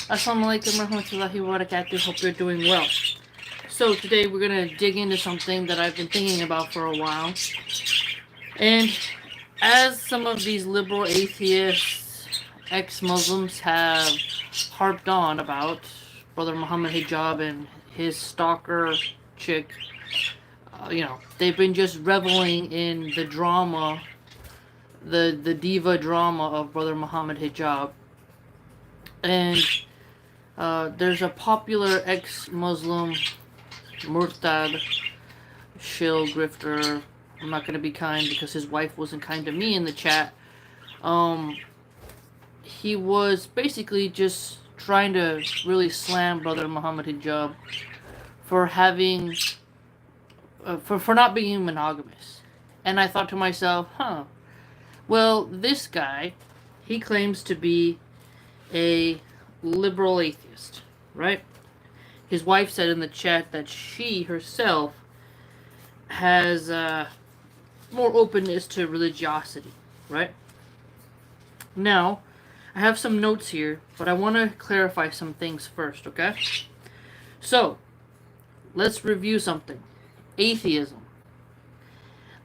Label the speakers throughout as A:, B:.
A: Assalamualaikum warahmatullahi wabarakatuh. Hope you're doing well. So today we're gonna dig into something that I've been thinking about for a while. And as some of these liberal atheists, ex-Muslims have harped on about Brother Mohammed Hijab and his stalker chick, they've been just reveling in the drama, the diva drama of Brother Mohammed Hijab. And there's a popular ex-Muslim murtad, shill, grifter. I'm not gonna be kind because his wife wasn't kind to me in the chat. He was basically just trying to really slam Brother Muhammad Hijab for having, for not being monogamous. And I thought to myself, well, this guy, he claims to be a liberal atheist, right? His wife said in the chat that she herself has more openness to religiosity, right? Now, I have some notes here, but I want to clarify some things first, okay? So, let's review something. Atheism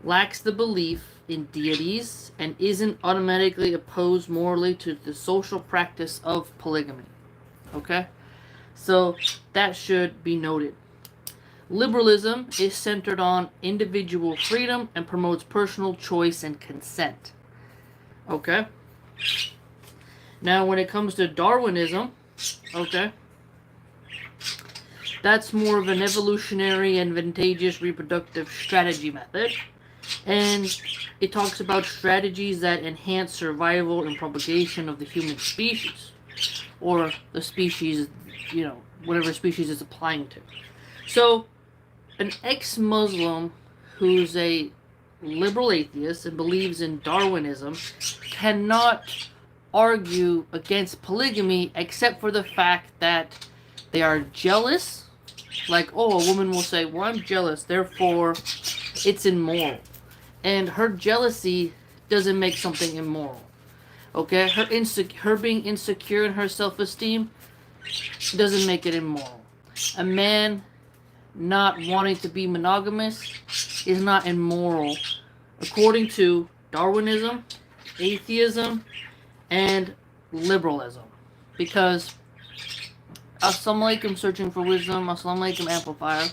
A: lacks the belief in deities and isn't automatically opposed morally to the social practice of polygamy, okay? So, that should be noted. Liberalism is centered on individual freedom and promotes personal choice and consent. Okay? Now, when it comes to Darwinism, okay, that's more of an evolutionary advantageous reproductive strategy method. And it talks about strategies that enhance survival and propagation of the human species. Or the species, whatever species it's applying to. So, an ex-Muslim who's a liberal atheist and believes in Darwinism cannot argue against polygamy except for the fact that they are jealous. Like, a woman will say, well, I'm jealous, therefore it's immoral. And her jealousy doesn't make something immoral. Okay? Her being insecure in her self-esteem doesn't make it immoral. A man not wanting to be monogamous is not immoral according to Darwinism, atheism, and liberalism. Because Assalamu alaikum searching for wisdom, Assalamu alaikum amplifier.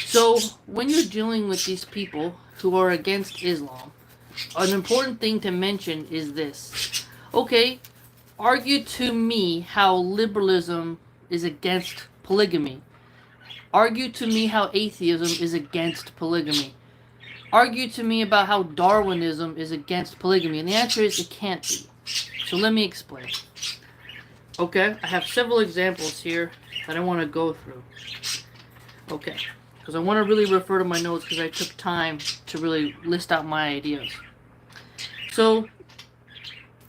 A: So when you're dealing with these people who are against Islam, an important thing to mention is this. Okay, argue to me how liberalism is against polygamy. Argue to me how atheism is against polygamy. Argue to me about how Darwinism is against polygamy. And the answer is it can't be. So let me explain. Okay, I have several examples here that I want to go through. Okay, because I want to really refer to my notes because I took time to really list out my ideas. So,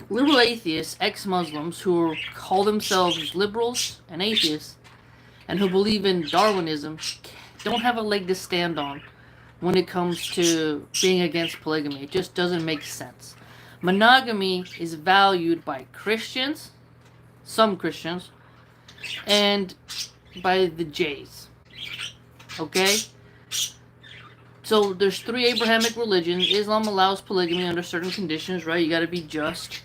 A: liberal atheists, ex-Muslims who call themselves liberals and atheists, and who believe in Darwinism, don't have a leg to stand on when it comes to being against polygamy. It just doesn't make sense. Monogamy is valued by Christians, some Christians, and by the Jays. Okay? So there's 3 Abrahamic religions. Islam allows polygamy under certain conditions, right? You gotta be just.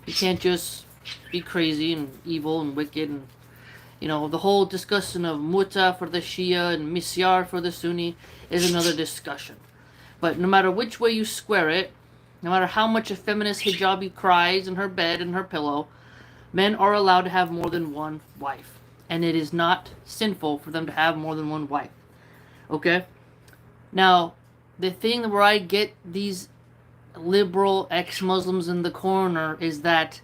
A: You can't just be crazy and evil and wicked and the whole discussion of muta for the Shia and misyar for the Sunni is another discussion. But no matter which way you square it, no matter how much a feminist hijabi cries in her bed and her pillow, men are allowed to have more than one wife. And it is not sinful for them to have more than one wife. Okay? Now, the thing where I get these liberal ex-Muslims in the corner is that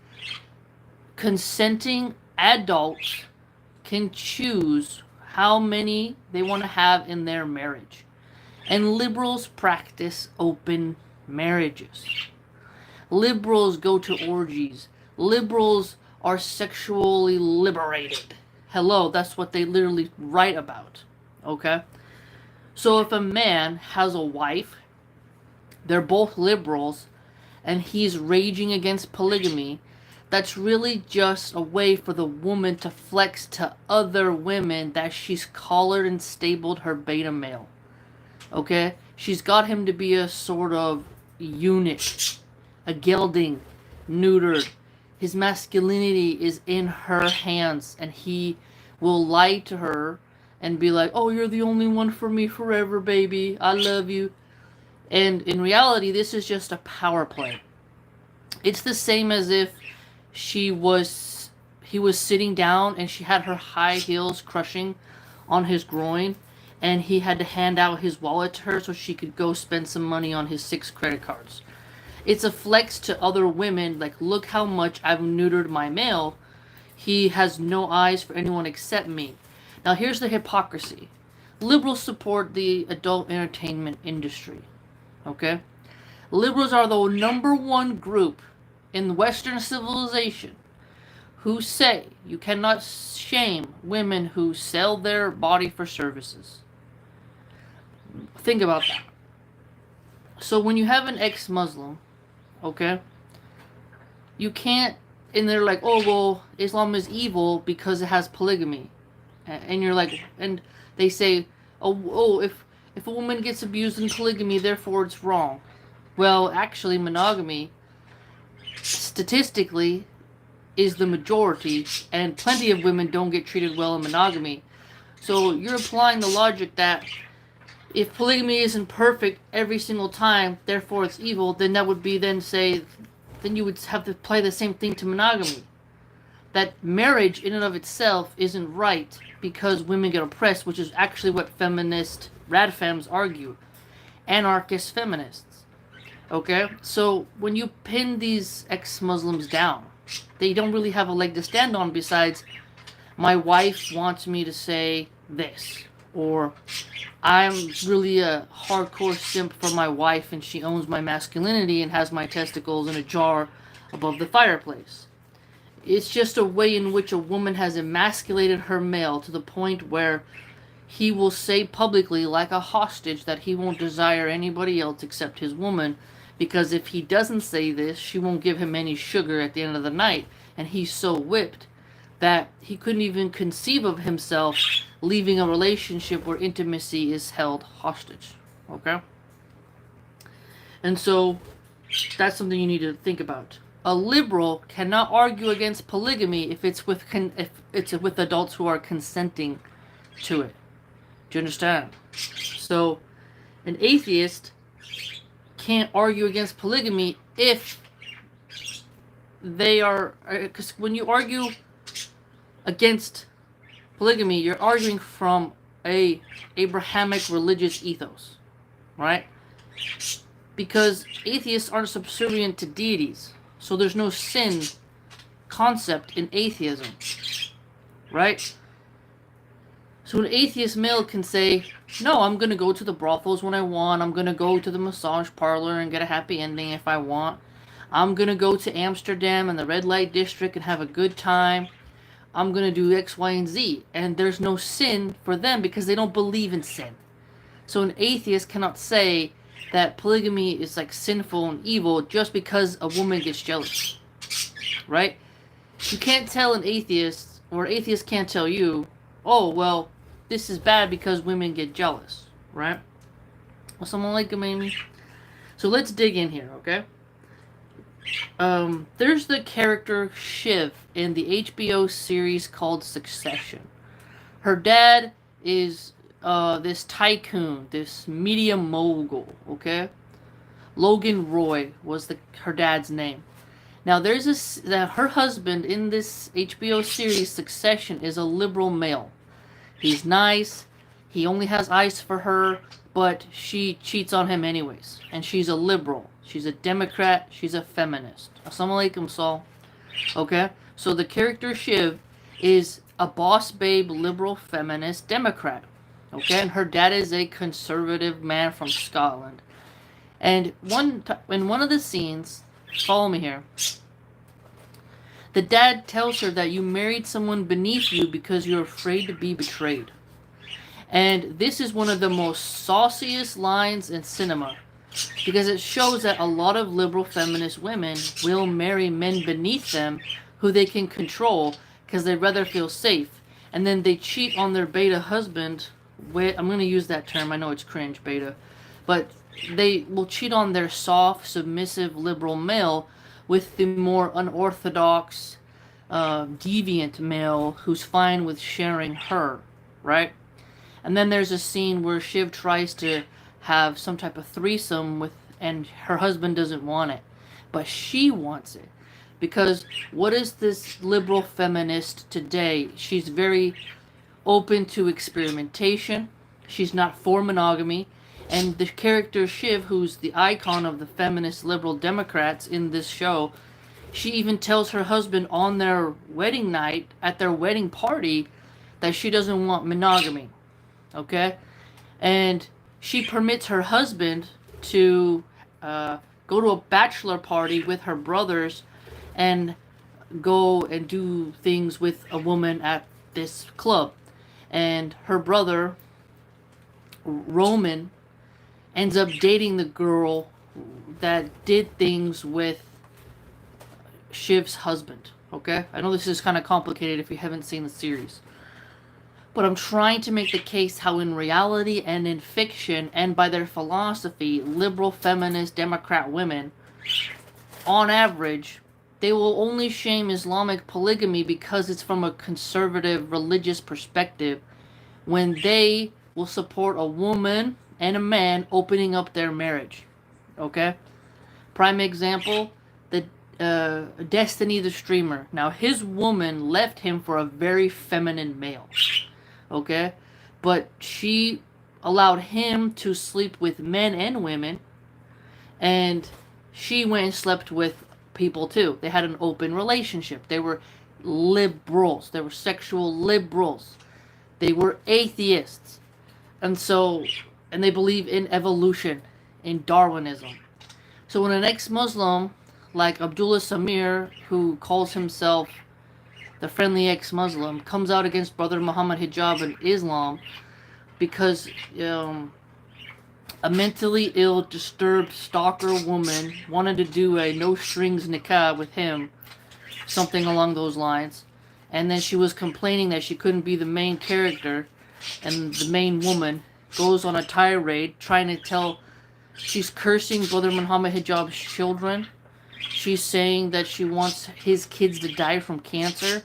A: consenting adults can choose how many they want to have in their marriage. And liberals practice open marriages. Liberals go to orgies. Liberals are sexually liberated. Hello, that's what they literally write about. Okay? So if a man has a wife, they're both liberals, and he's raging against polygamy, that's really just a way for the woman to flex to other women that she's collared and stabled her beta male. Okay? She's got him to be a sort of eunuch, a gelding, neutered. His masculinity is in her hands, and he will lie to her and be like, oh, you're the only one for me forever, baby. I love you. And in reality, this is just a power play. It's the same as if he was sitting down and she had her high heels crushing on his groin, and he had to hand out his wallet to her so she could go spend some money on his 6 credit cards. It's a flex to other women, like, look how much I've neutered my male. He has no eyes for anyone except me. Now here's the hypocrisy. Liberals support the adult entertainment industry. Okay? Liberals are the number one group in Western civilization who say you cannot shame women who sell their body for services. Think about that. So when you have an ex-Muslim, okay, you can't, and they're like, oh, well, Islam is evil because it has polygamy. And you're like, and they say, oh, if a woman gets abused in polygamy, therefore it's wrong. Well, actually, monogamy, statistically, is the majority, and plenty of women don't get treated well in monogamy. So you're applying the logic that if polygamy isn't perfect every single time, therefore it's evil, then that would be then you would have to apply the same thing to monogamy. That marriage in and of itself isn't right because women get oppressed, which is actually what feminist radfems argue. Anarchist feminists. Okay? So when you pin these ex-Muslims down, they don't really have a leg to stand on besides, my wife wants me to say this, or I'm really a hardcore simp for my wife and she owns my masculinity and has my testicles in a jar above the fireplace. It's just a way in which a woman has emasculated her male to the point where he will say publicly, like a hostage, that he won't desire anybody else except his woman, because if he doesn't say this, she won't give him any sugar at the end of the night, and he's so whipped that he couldn't even conceive of himself leaving a relationship where intimacy is held hostage. Okay? And so that's something you need to think about. A liberal cannot argue against polygamy if it's with adults who are consenting to it. Do you understand? So an atheist can't argue against polygamy if they are, because when you argue against polygamy, you're arguing from a Abrahamic religious ethos, right? Because atheists aren't subservient to deities, so there's no sin concept in atheism, right? So an atheist male can say, no, I'm going to go to the brothels when I want, I'm going to go to the massage parlor and get a happy ending if I want, I'm going to go to Amsterdam and the red light district and have a good time, I'm going to do X, Y, and Z. And there's no sin for them because they don't believe in sin. So an atheist cannot say that polygamy is like sinful and evil just because a woman gets jealous. Right? You can't tell an atheist, or an atheist can't tell you, oh, well, this is bad because women get jealous. Right? Assalamu alaikum, Amy. So let's dig in here, okay? There's the character Shiv in the HBO series called Succession. Her dad is this tycoon, this media mogul, okay? Logan Roy was her dad's name. Now there's her husband in this HBO series Succession is a liberal male. He's nice, he only has eyes for her, but she cheats on him anyways. And she's a liberal. She's a Democrat. She's a feminist. Assalamu alaikum, Saul. Okay? So the character Shiv is a boss babe, liberal, feminist, Democrat. Okay? And her dad is a conservative man from Scotland. And in one of the scenes, follow me here, the dad tells her that you married someone beneath you because you're afraid to be betrayed. And this is one of the most sauciest lines in cinema, because it shows that a lot of liberal feminist women will marry men beneath them who they can control because they'd rather feel safe. And then they cheat on their beta husband with, I'm going to use that term, I know it's cringe, beta, but they will cheat on their soft, submissive, liberal male with the more unorthodox, deviant male who's fine with sharing her, right? And then there's a scene where Shiv tries to have some type of threesome with, and her husband doesn't want it, but she wants it. Because what is this liberal feminist today? She's very open to experimentation. She's not for monogamy. And the character Shiv, who's the icon of the feminist liberal Democrats in this show, she even tells her husband on their wedding night, at their wedding party, that she doesn't want monogamy. Okay? And she permits her husband to go to a bachelor party with her brothers and go and do things with a woman at this club. And her brother, Roman, ends up dating the girl that did things with Shiv's husband. Okay? I know this is kind of complicated if you haven't seen the series. But I'm trying to make the case how in reality and in fiction and by their philosophy, liberal, feminist, Democrat women, on average, they will only shame Islamic polygamy because it's from a conservative religious perspective, when they will support a woman and a man opening up their marriage. Okay? Prime example, the Destiny the streamer. Now, his woman left him for a very feminine male. Okay? But she allowed him to sleep with men and women, and she went and slept with people too. They had an open relationship. They were liberals. They were sexual liberals. They were atheists. And they believe in evolution, in Darwinism. So when an ex-Muslim like Abdullah Samir, who calls himself the friendly ex-Muslim, comes out against brother Mohammed Hijab and Islam because a mentally ill, disturbed stalker woman wanted to do a no-strings nikah with him, something along those lines, and then she was complaining that she couldn't be the main character, and the main woman goes on a tirade trying to tell, she's cursing brother Muhammad Hijab's children. She's saying that she wants his kids to die from cancer.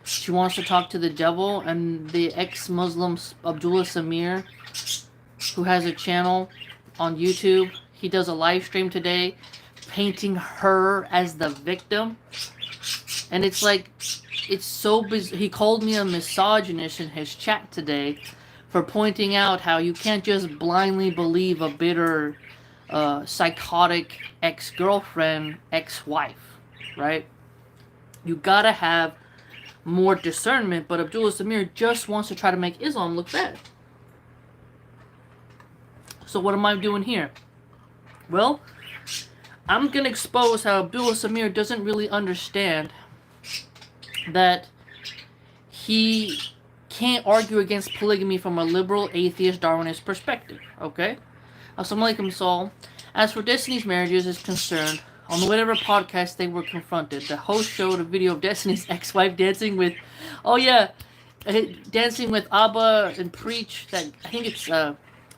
A: She wants to talk to the devil, and the ex-Muslim Abdullah Samir, who has a channel on YouTube, he does a live stream today painting her as the victim. And it's like, it's so bizarre. He called me a misogynist in his chat today for pointing out how you can't just blindly believe a bitter, psychotic ex-girlfriend, ex-wife, right? You gotta have more discernment, but Abdullah Samir just wants to try to make Islam look bad. So what am I doing here? Well, I'm going to expose how Abdullah Samir doesn't really understand that he can't argue against polygamy from a liberal, atheist, Darwinist perspective, okay? Assalamu alaikum, Saul. As for Destiny's marriages is concerned, on whatever podcast they were confronted, the host showed a video of Destiny's ex-wife dancing with, dancing with Abba and Preach, that, I think it's,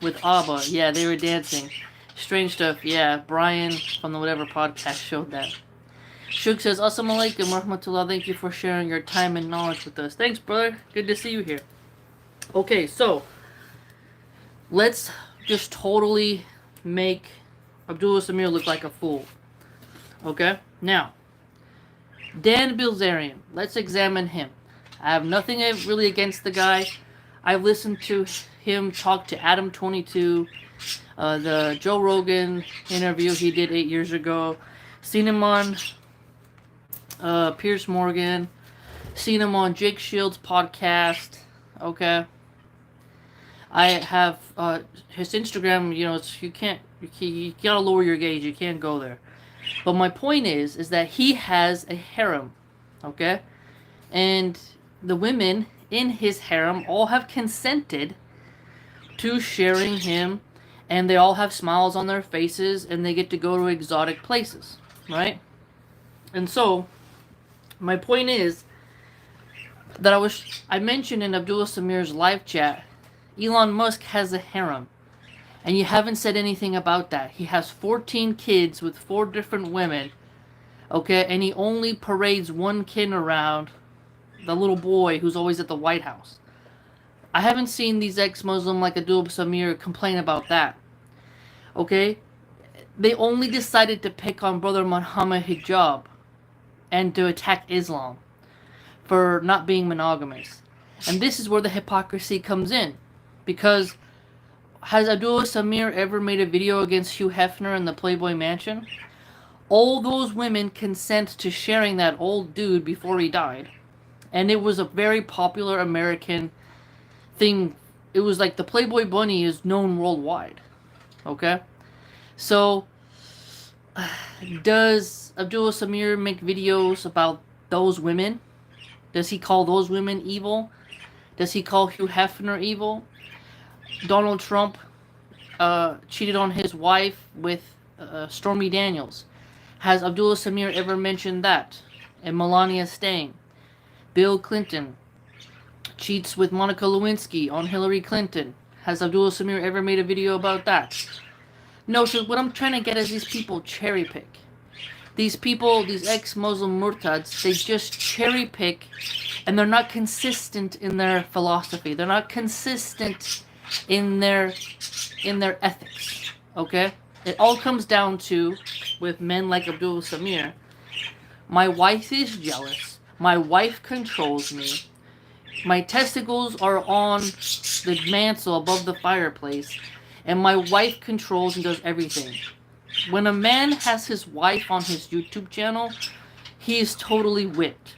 A: with Abba. Yeah, they were dancing. Strange stuff. Yeah, Brian from the whatever podcast showed that. Shuk says, Assalamu alaikum wa rahmatullah. Thank you for sharing your time and knowledge with us. Thanks, brother. Good to see you here. Okay, so let's just totally make Abdullah Samir look like a fool. Okay? Now, Dan Bilzerian. Let's examine him. I have nothing really against the guy. I've listened to him talk to Adam 22, the Joe Rogan interview he did 8 years ago. Seen him on Piers Morgan. Seen him on Jake Shields' podcast. Okay. I have his Instagram. You know, you gotta lower your gauge. You can't go there. But my point is that he has a harem. Okay, and the women in his harem all have consented to sharing him, and they all have smiles on their faces, and they get to go to exotic places, right? And so My point is that I mentioned in Abdullah Samir's live chat, Elon Musk has a harem. And you haven't said anything about that. He has 14 kids with 4 different women. Okay, and he only parades one kid around, the little boy who's always at the White House. I haven't seen these ex-Muslim like Abdullah Samir complain about that. Okay? They only decided to pick on brother Mohammed Hijab and to attack Islam for not being monogamous. And this is where the hypocrisy comes in. Because has Abdullah Samir ever made a video against Hugh Hefner in the Playboy Mansion? All those women consent to sharing that old dude before he died. And it was a very popular American thing. It was like the Playboy Bunny is known worldwide. Okay? So, does Abdullah Samir make videos about those women? Does he call those women evil? Does he call Hugh Hefner evil? Donald Trump cheated on his wife with Stormy Daniels. Has Abdullah Samir ever mentioned that? And Melania Stein. Bill Clinton cheats with Monica Lewinsky on Hillary Clinton. Has Abdullah Samir ever made a video about that? No, so what I'm trying to get is these people cherry pick. These people, these ex-Muslim murtads, they just cherry pick and they're not consistent in their philosophy. They're not consistent in their ethics. Okay? It all comes down to, with men like Abdullah Samir, my wife is jealous. My wife controls me. My testicles are on the mantle above the fireplace. And my wife controls and does everything. When a man has his wife on his YouTube channel, he is totally whipped.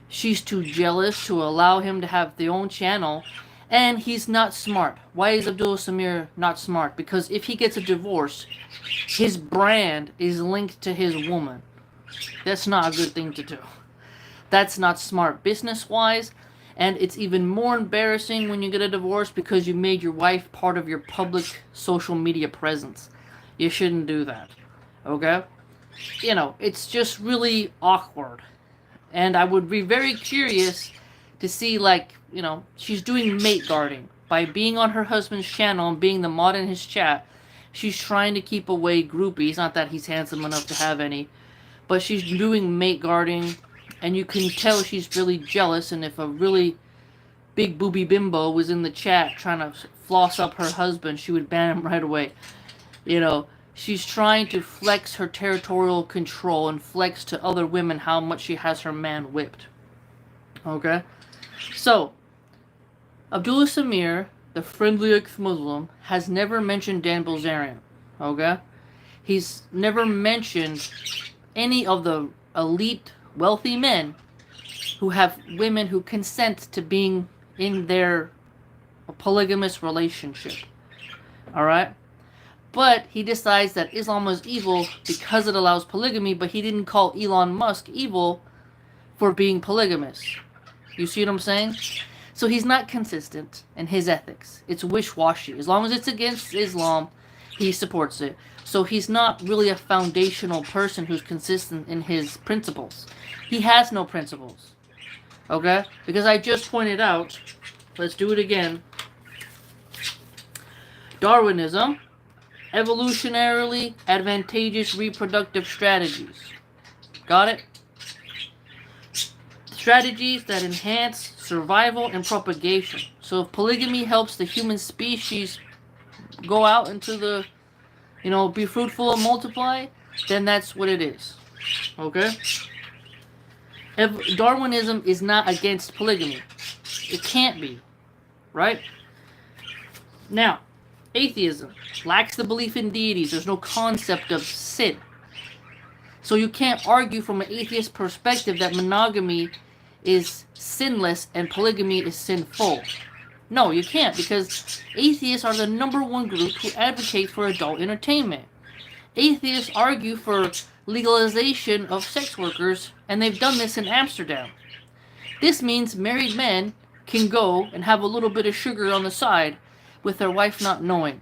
A: She's too jealous to allow him to have their own channel. And he's not smart. Why is Abdullah Samir not smart? Because if he gets a divorce, his brand is linked to his woman. That's not a good thing to do. That's not smart business-wise. And it's even more embarrassing when you get a divorce because you made your wife part of your public social media presence. You shouldn't do that. Okay? You know, it's just really awkward. And I would be very curious to see, like, you know, she's doing mate guarding. By being on her husband's channel and being the mod in his chat, she's trying to keep away groupies. Not that he's handsome enough to have any. But she's doing mate guarding. And you can tell she's really jealous. And if a really big booby bimbo was in the chat trying to floss up her husband, she would ban him right away. You know, she's trying to flex her territorial control and flex to other women how much she has her man whipped. Okay? So, Abdullah Samir, the friendly ex-Muslim, has never mentioned Dan Bilzerian. Okay? He's never mentioned any of the elite, wealthy men who have women who consent to being in their polygamous relationship. Alright? But he decides that Islam is evil because it allows polygamy, but he didn't call Elon Musk evil for being polygamous. You see what I'm saying? So he's not consistent in his ethics. It's wish-washy. As long as it's against Islam, he supports it. So he's not really a foundational person who's consistent in his principles. He has no principles. Okay? Because I just pointed out, let's do it again. Darwinism, evolutionarily advantageous reproductive strategies. Got it? Strategies that enhance survival and propagation. So if polygamy helps the human species go out into the, you know, be fruitful and multiply, then that's what it is. Okay? Darwinism is not against polygamy. It can't be. Right? Now, atheism lacks the belief in deities. There's no concept of sin. So you can't argue from an atheist perspective that monogamy is sinless and polygamy is sinful. No, you can't, because atheists are the #1 group who advocate for adult entertainment. Atheists argue for legalization of sex workers, and they've done this in Amsterdam. This means married men can go and have a little bit of sugar on the side with their wife not knowing.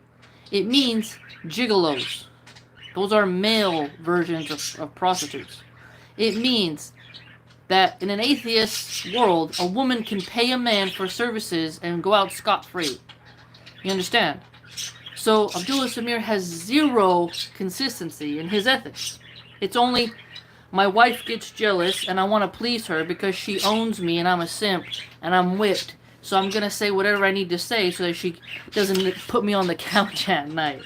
A: It means gigolos. Those are male versions of prostitutes. It means that in an atheist world, a woman can pay a man for services and go out scot-free. You understand? So Abdullah Samir has zero consistency in his ethics. It's only, my wife gets jealous and I want to please her because she owns me and I'm a simp and I'm whipped. So I'm going to say whatever I need to say so that she doesn't put me on the couch at night.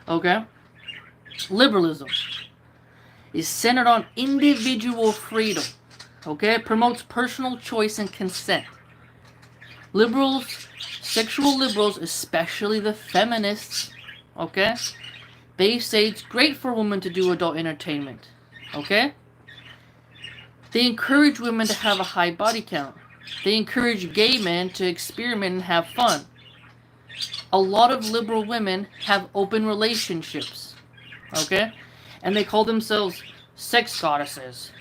A: Okay? Liberalism is centered on individual freedom. Okay? It promotes personal choice and consent. Liberals, sexual liberals, especially the feminists, okay? They say it's great for women to do adult entertainment. Okay? They encourage women to have a high body count. They encourage gay men to experiment and have fun. A lot of liberal women have open relationships. Okay? And they call themselves sex goddesses.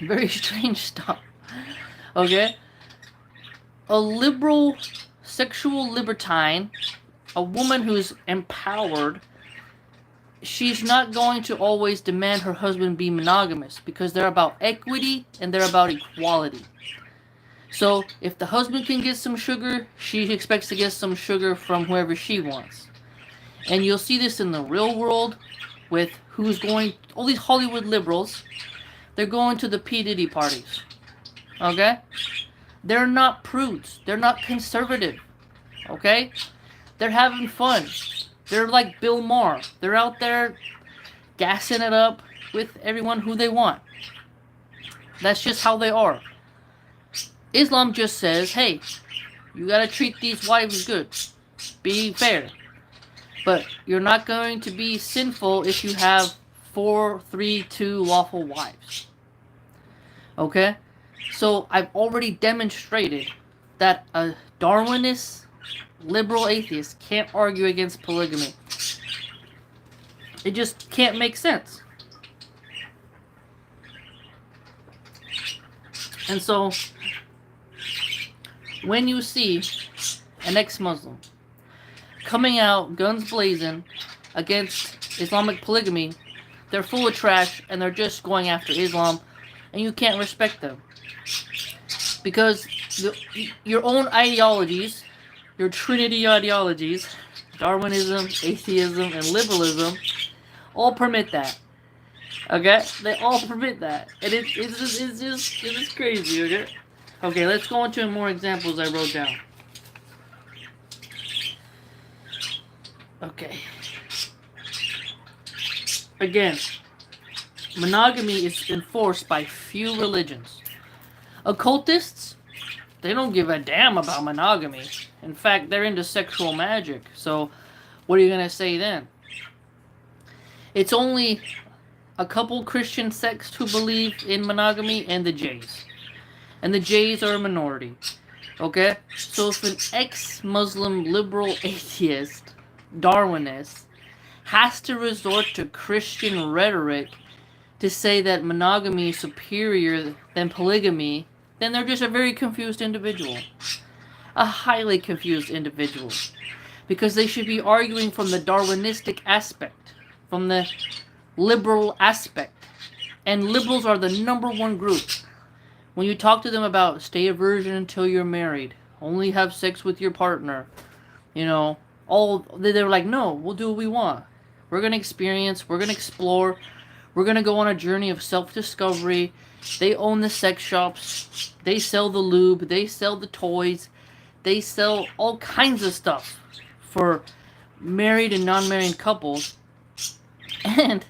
A: Very strange stuff. Okay? A liberal sexual libertine, a woman who's empowered, she's not going to always demand her husband be monogamous because they're about equity and they're about equality. So if the husband can get some sugar, she expects to get some sugar from whoever she wants. And you'll see this in the real world with who's going, all these Hollywood liberals, they're going to the P. Diddy parties. Okay? They're not prudes. They're not conservative. Okay? They're having fun. They're like Bill Maher. They're out there gassing it up with everyone who they want. That's just how they are. Islam just says, hey, you gotta treat these wives good. Be fair. But you're not going to be sinful if you have 4, 3, 2 lawful wives. Okay? So I've already demonstrated that a Darwinist liberal atheist can't argue against polygamy. It just can't make sense. And so when you see an ex-Muslim coming out guns blazing against Islamic polygamy, they're full of trash and they're just going after Islam, and you can't respect them. Because your own ideologies, your Trinity ideologies, Darwinism, atheism, and liberalism, all permit that. Okay? They all permit that. And it's just crazy, okay? Okay, let's go into more examples I wrote down. Okay. Again, monogamy is enforced by few religions. Occultists, they don't give a damn about monogamy. In fact, they're into sexual magic. So, what are you going to say then? It's only a couple Christian sects who believe in monogamy and the Jays. And the Jays are a minority. Okay? So if an ex-Muslim liberal atheist, Darwinist, has to resort to Christian rhetoric to say that monogamy is superior than polygamy, then they're just a very confused individual. A highly confused individual. Because they should be arguing from the Darwinistic aspect, from the liberal aspect. And liberals are the number one group. When you talk to them about stay a virgin until you're married, only have sex with your partner, you know, they're like, no, we'll do what we want. We're going to experience, we're going to explore, we're going to go on a journey of self-discovery. They own the sex shops, they sell the lube, they sell the toys, they sell all kinds of stuff for married and non-married couples. And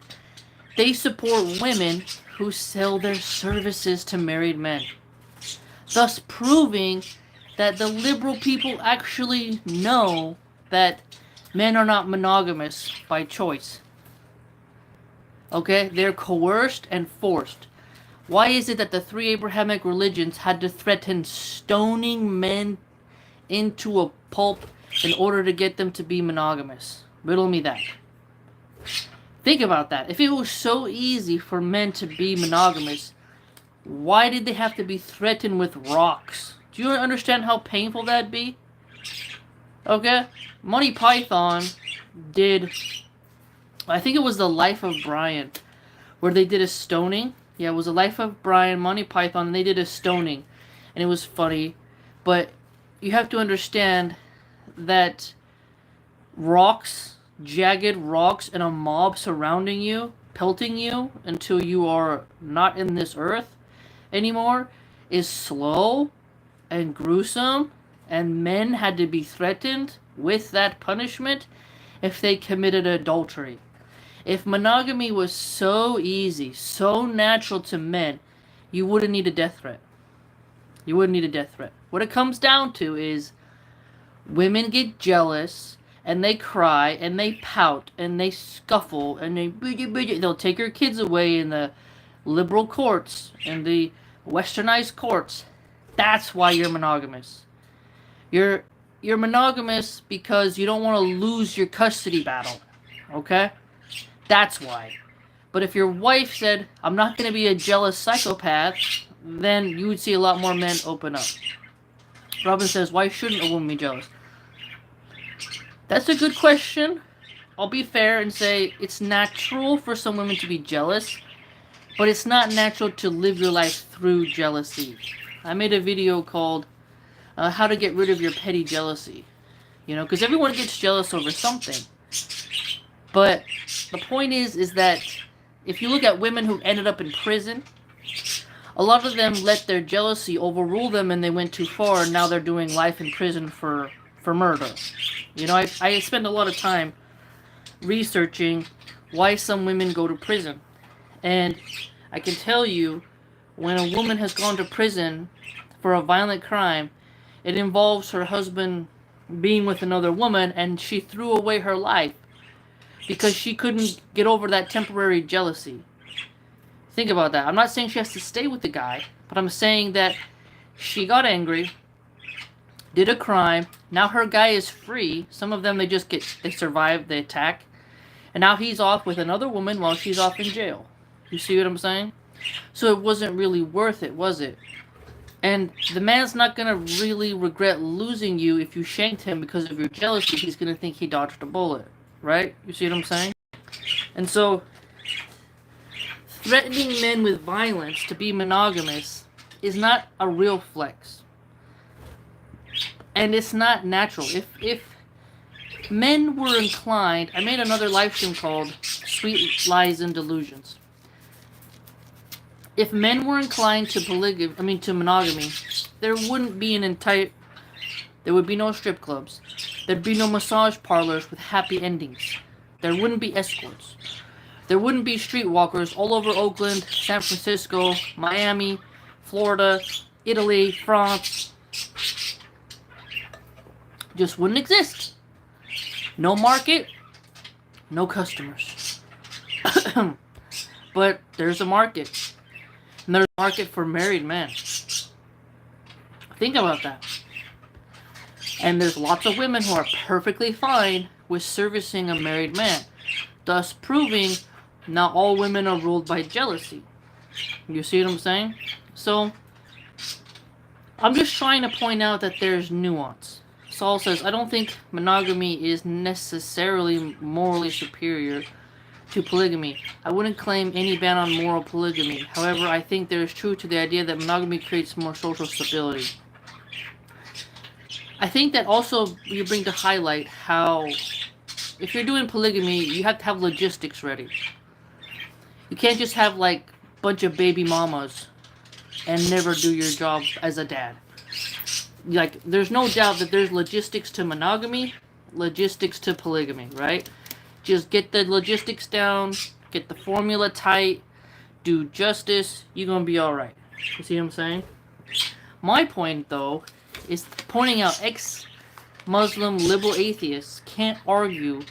A: they support women who sell their services to married men, thus proving that the liberal people actually know that men are not monogamous by choice. Okay? They're coerced and forced. Why is it that the 3 Abrahamic religions had to threaten stoning men into a pulp in order to get them to be monogamous? Riddle me that. Think about that. If it was so easy for men to be monogamous, why did they have to be threatened with rocks? Do you understand how painful that'd be? Okay? Monty Python did, I think it was The Life of Brian, where they did a stoning, Yeah, it was The Life of Brian, Monty Python, and they did a stoning. And it was funny. But you have to understand that rocks, jagged rocks, and a mob surrounding you, pelting you until you are not in this earth anymore, is slow and gruesome, and men had to be threatened with that punishment if they committed adultery. If monogamy was so easy, so natural to men, you wouldn't need a death threat. You wouldn't need a death threat. What it comes down to is women get jealous and they cry and they pout and they scuffle and they'll take your kids away in the liberal courts and the westernized courts. That's why you're monogamous. You're monogamous because you don't want to lose your custody battle. Okay? That's why. But if your wife said, I'm not going to be a jealous psychopath, then you would see a lot more men open up. Robin says, why shouldn't a woman be jealous? That's a good question. I'll be fair and say it's natural for some women to be jealous, but it's not natural to live your life through jealousy. I made a video called How to Get Rid of Your Petty Jealousy. You know, because everyone gets jealous over something. But the point is that if you look at women who ended up in prison, a lot of them let their jealousy overrule them and they went too far, and now they're doing life in prison for murder. You know, I spend a lot of time researching why some women go to prison. And I can tell you, when a woman has gone to prison for a violent crime, it involves her husband being with another woman, and she threw away her life because she couldn't get over that temporary jealousy. Think about that. I'm not saying she has to stay with the guy, but I'm saying that she got angry, did a crime, now her guy is free. Some of them, they survive the attack, and now he's off with another woman while she's off in jail. You see what I'm saying? So it wasn't really worth it, was it? And the man's not going to really regret losing you if you shanked him because of your jealousy. He's going to think he dodged a bullet, right? You see what I'm saying? And so, threatening men with violence to be monogamous is not a real flex. And it's not natural. If men were inclined, I made another live stream called Sweet Lies and Delusions. If men were inclined to monogamy, there wouldn't be there would be no strip clubs. There'd be no massage parlors with happy endings. There wouldn't be escorts. There wouldn't be streetwalkers all over Oakland, San Francisco, Miami, Florida, Italy, France. Just wouldn't exist. No market, no customers. But there's a market. And there's a market for married men. Think about that. And there's lots of women who are perfectly fine with servicing a married man, thus proving not all women are ruled by jealousy. You see what I'm saying? So, I'm just trying to point out that there's nuance. Saul says, I don't think monogamy is necessarily morally superior to polygamy. I wouldn't claim any ban on moral polygamy. However, I think there is truth to the idea that monogamy creates more social stability. I think that also you bring to highlight how if you're doing polygamy, you have to have logistics ready. You can't just have like a bunch of baby mamas and never do your job as a dad. Like, there's no doubt that there's logistics to monogamy, logistics to polygamy, right? Just get the logistics down, get the formula tight, do justice, you're gonna be alright. You see what I'm saying? My point, though, is pointing out ex-Muslim liberal atheists can't argue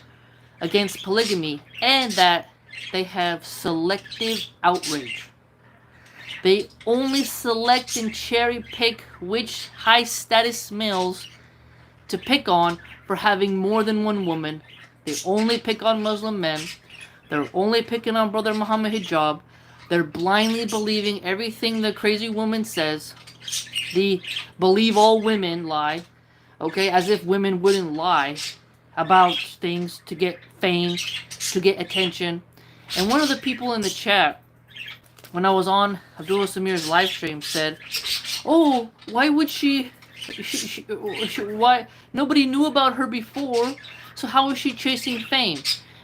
A: against polygamy and that they have selective outrage. They only select and cherry pick which high-status males to pick on for having more than one woman. They only pick on Muslim men. They're only picking on Brother Mohammed Hijab. They're blindly believing everything the crazy woman says. The believe all women lie. Okay, as if women wouldn't lie about things to get fame, to get attention. And one of the people in the chat when I was on Abdullah Samir's live stream, said, "Oh, why would why nobody knew about her before? So how is she chasing fame?"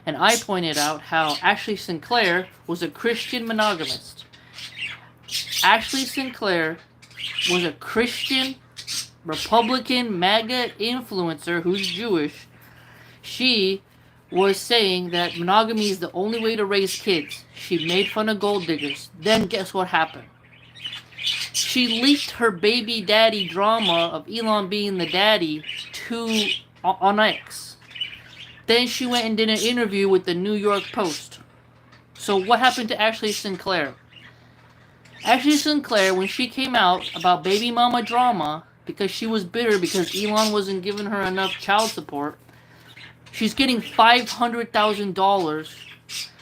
A: And I pointed out how Ashley Sinclair was a Christian monogamist. Ashley Sinclair was a Christian Republican MAGA influencer who's Jewish. She was saying that monogamy is the only way to raise kids. She made fun of gold diggers. Then guess what happened? She leaked her baby daddy drama of Elon being the daddy on X. Then she went and did an interview with the New York Post. So what happened to Ashley Sinclair? Ashley Sinclair, when she came out about baby mama drama, because she was bitter because Elon wasn't giving her enough child support, she's getting $500,000.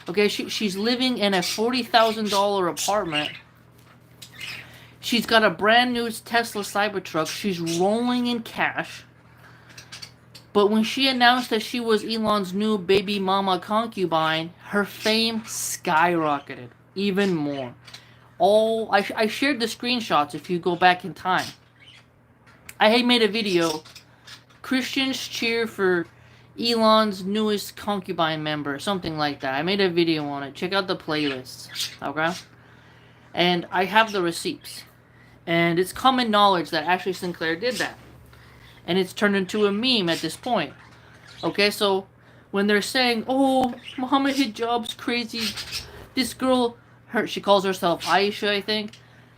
A: Okay, she's living in a $40,000 apartment. She's got a brand new Tesla Cybertruck. She's rolling in cash. But when she announced that she was Elon's new baby mama concubine, her fame skyrocketed even more. I shared the screenshots if you go back in time. I had made a video, Christians cheer for Elon's newest concubine member, something like that. I made a video on it. Check out the playlist, okay? And I have the receipts. And it's common knowledge that Ashley Sinclair did that. And it's turned into a meme at this point. Okay, so when they're saying, "Oh, Mohammed Hijab's crazy," this girl, she calls herself Aisha, I think.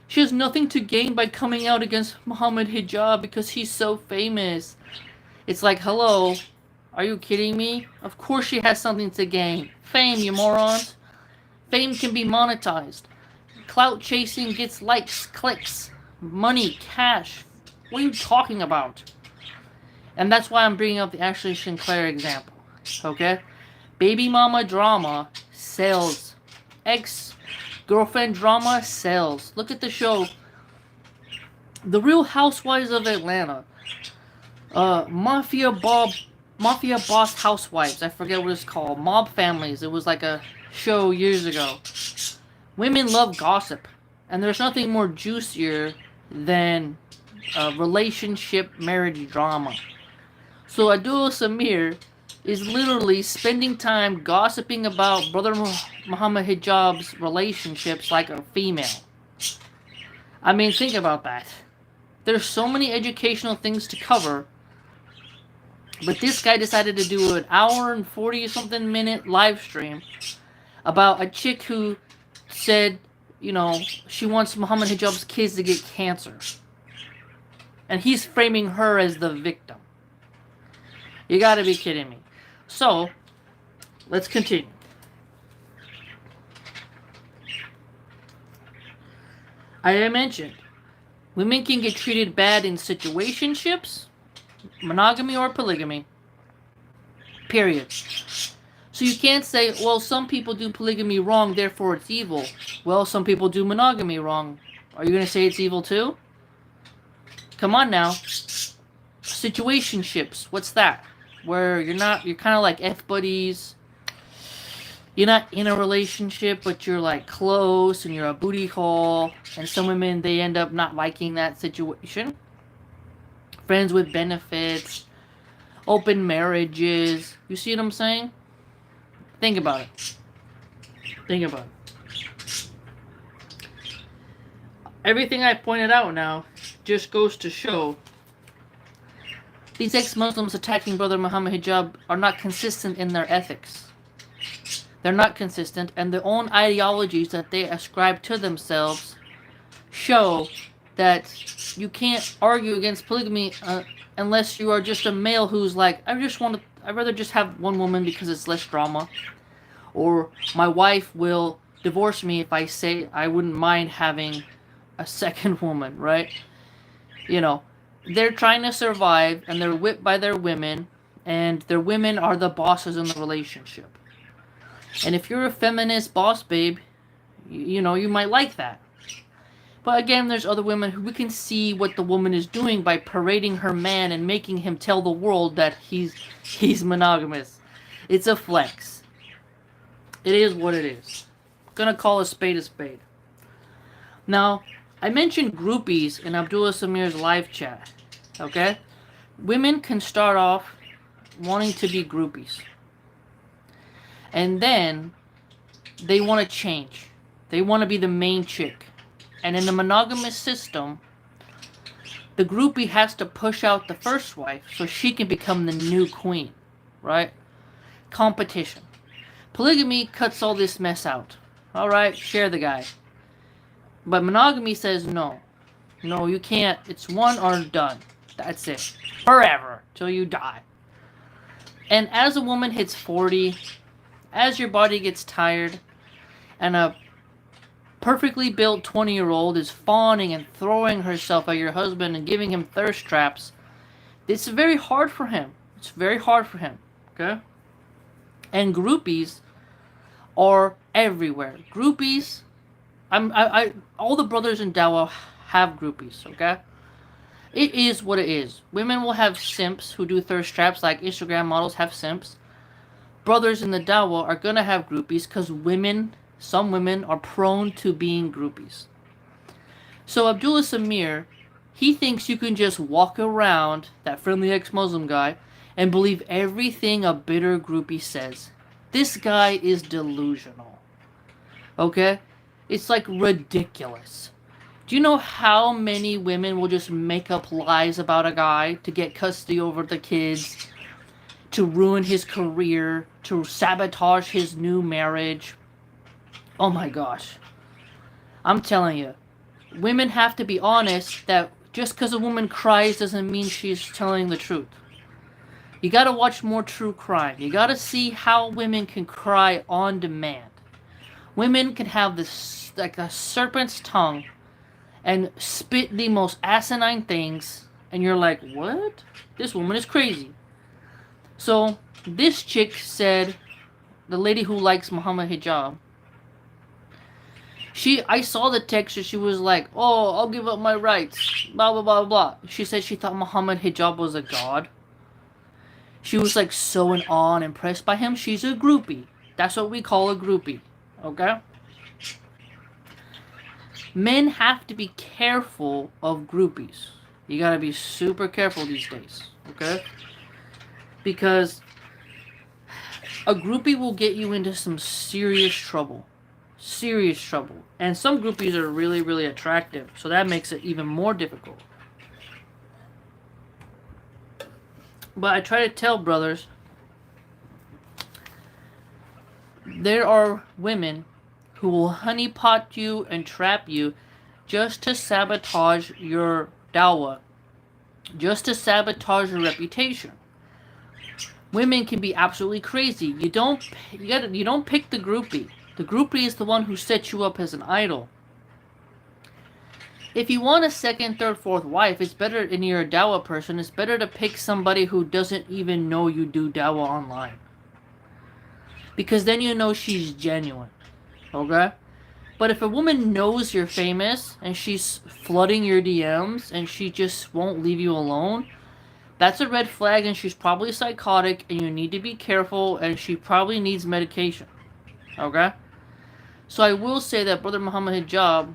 A: She has nothing to gain by coming out against Mohammed Hijab because he's so famous. It's like, hello, are you kidding me? Of course she has something to gain. Fame, you morons. Fame can be monetized. Clout chasing gets likes, clicks, money, cash. What are you talking about? And that's why I'm bringing up the Ashley Sinclair example. Okay? Baby mama drama sells. Ex-girlfriend drama sells. Look at the show The Real Housewives of Atlanta. Mafia Boss Housewives. I forget what it's called. Mob Families. It was like a show years ago. Women love gossip. And there's nothing more juicier than relationship marriage drama. So Abdullah Samir is literally spending time gossiping about Brother Mohammed Hijab's relationships like a female. I mean, think about that. There's so many educational things to cover, but this guy decided to do an hour and 40-something minute live stream about a chick who said, you know, she wants Mohammed Hijab's kids to get cancer. And he's framing her as the victim. You gotta be kidding me. So, let's continue. I mentioned, women can get treated bad in situationships, monogamy or polygamy. Period. So you can't say, well, some people do polygamy wrong, therefore it's evil. Well, some people do monogamy wrong. Are you going to say it's evil too? Come on now. Situationships, what's that? Where you're kind of like F-buddies. You're not in a relationship, but you're like close and you're a booty hole. And some women, they end up not liking that situation. Friends with benefits. Open marriages. You see what I'm saying? Think about it. Think about it. Everything I pointed out now just goes to show these ex-Muslims attacking Brother Mohammed Hijab are not consistent in their ethics. They're not consistent, and their own ideologies that they ascribe to themselves show that you can't argue against polygamy unless you are just a male who's like, I'd rather just have one woman because it's less drama. Or my wife will divorce me if I say I wouldn't mind having a second woman, right? You know, they're trying to survive and they're whipped by their women, and their women are the bosses in the relationship. And if you're a feminist boss babe, you know, you might like that. But again, there's other women who we can see what the woman is doing by parading her man and making him tell the world that he's monogamous. It's a flex. It is what it is. I'm gonna call a spade a spade. Now, I mentioned groupies in Abdullah Samir's live chat. Okay? Women can start off wanting to be groupies. And then they want to change. They want to be the main chick. And in the monogamous system, the groupie has to push out the first wife so she can become the new queen. Right? Competition. Polygamy cuts all this mess out. Alright, share the guy. But monogamy says no. No, you can't. It's one or done. That's it. Forever. Till you die. And as a woman hits 40, as your body gets tired, and a perfectly built 20-year-old is fawning and throwing herself at your husband and giving him thirst traps, it's very hard for him. It's very hard for him. Okay? And groupies are everywhere. Groupies, all the brothers in Dawa have groupies, okay? It is what it is. Women will have simps who do thirst traps, like Instagram models have simps. Brothers in the Dawa are gonna have groupies because some women are prone to being groupies. So Abdullah Samir, he thinks you can just walk around, that friendly ex-Muslim guy, and believe everything a bitter groupie says. This guy is delusional. Okay? It's like ridiculous. Do you know how many women will just make up lies about a guy to get custody over the kids, to ruin his career, to sabotage his new marriage? Oh my gosh. I'm telling you, women have to be honest that just because a woman cries doesn't mean she's telling the truth. You gotta watch more true crime. You gotta see how women can cry on demand. Women can have this, like a serpent's tongue, and spit the most asinine things, and you're like, what? This woman is crazy. So, this chick said, the lady who likes Mohammed Hijab, I saw the text and she was like, oh, I'll give up my rights, blah, blah, blah, blah. She said she thought Mohammed Hijab was a god. She was like so in awe and impressed by him. She's a groupie. That's what we call a groupie. Okay? Men have to be careful of groupies. You gotta be super careful these days. Okay? Because a groupie will get you into some serious trouble. Serious trouble. And some groupies are really, really attractive. So that makes it even more difficult. But I try to tell brothers, there are women who will honeypot you and trap you just to sabotage your dawah, just to sabotage your reputation. Women can be absolutely crazy. You don't pick the groupie. The groupie is the one who sets you up as an idol. If you want a second, third, fourth wife, it's better, and you're a dawah person, it's better to pick somebody who doesn't even know you do dawah online. Because then you know she's genuine. Okay? But if a woman knows you're famous, and she's flooding your DMs, and she just won't leave you alone, that's a red flag, and she's probably psychotic, and you need to be careful, and she probably needs medication. Okay? So I will say that Brother Mohammed Hijab,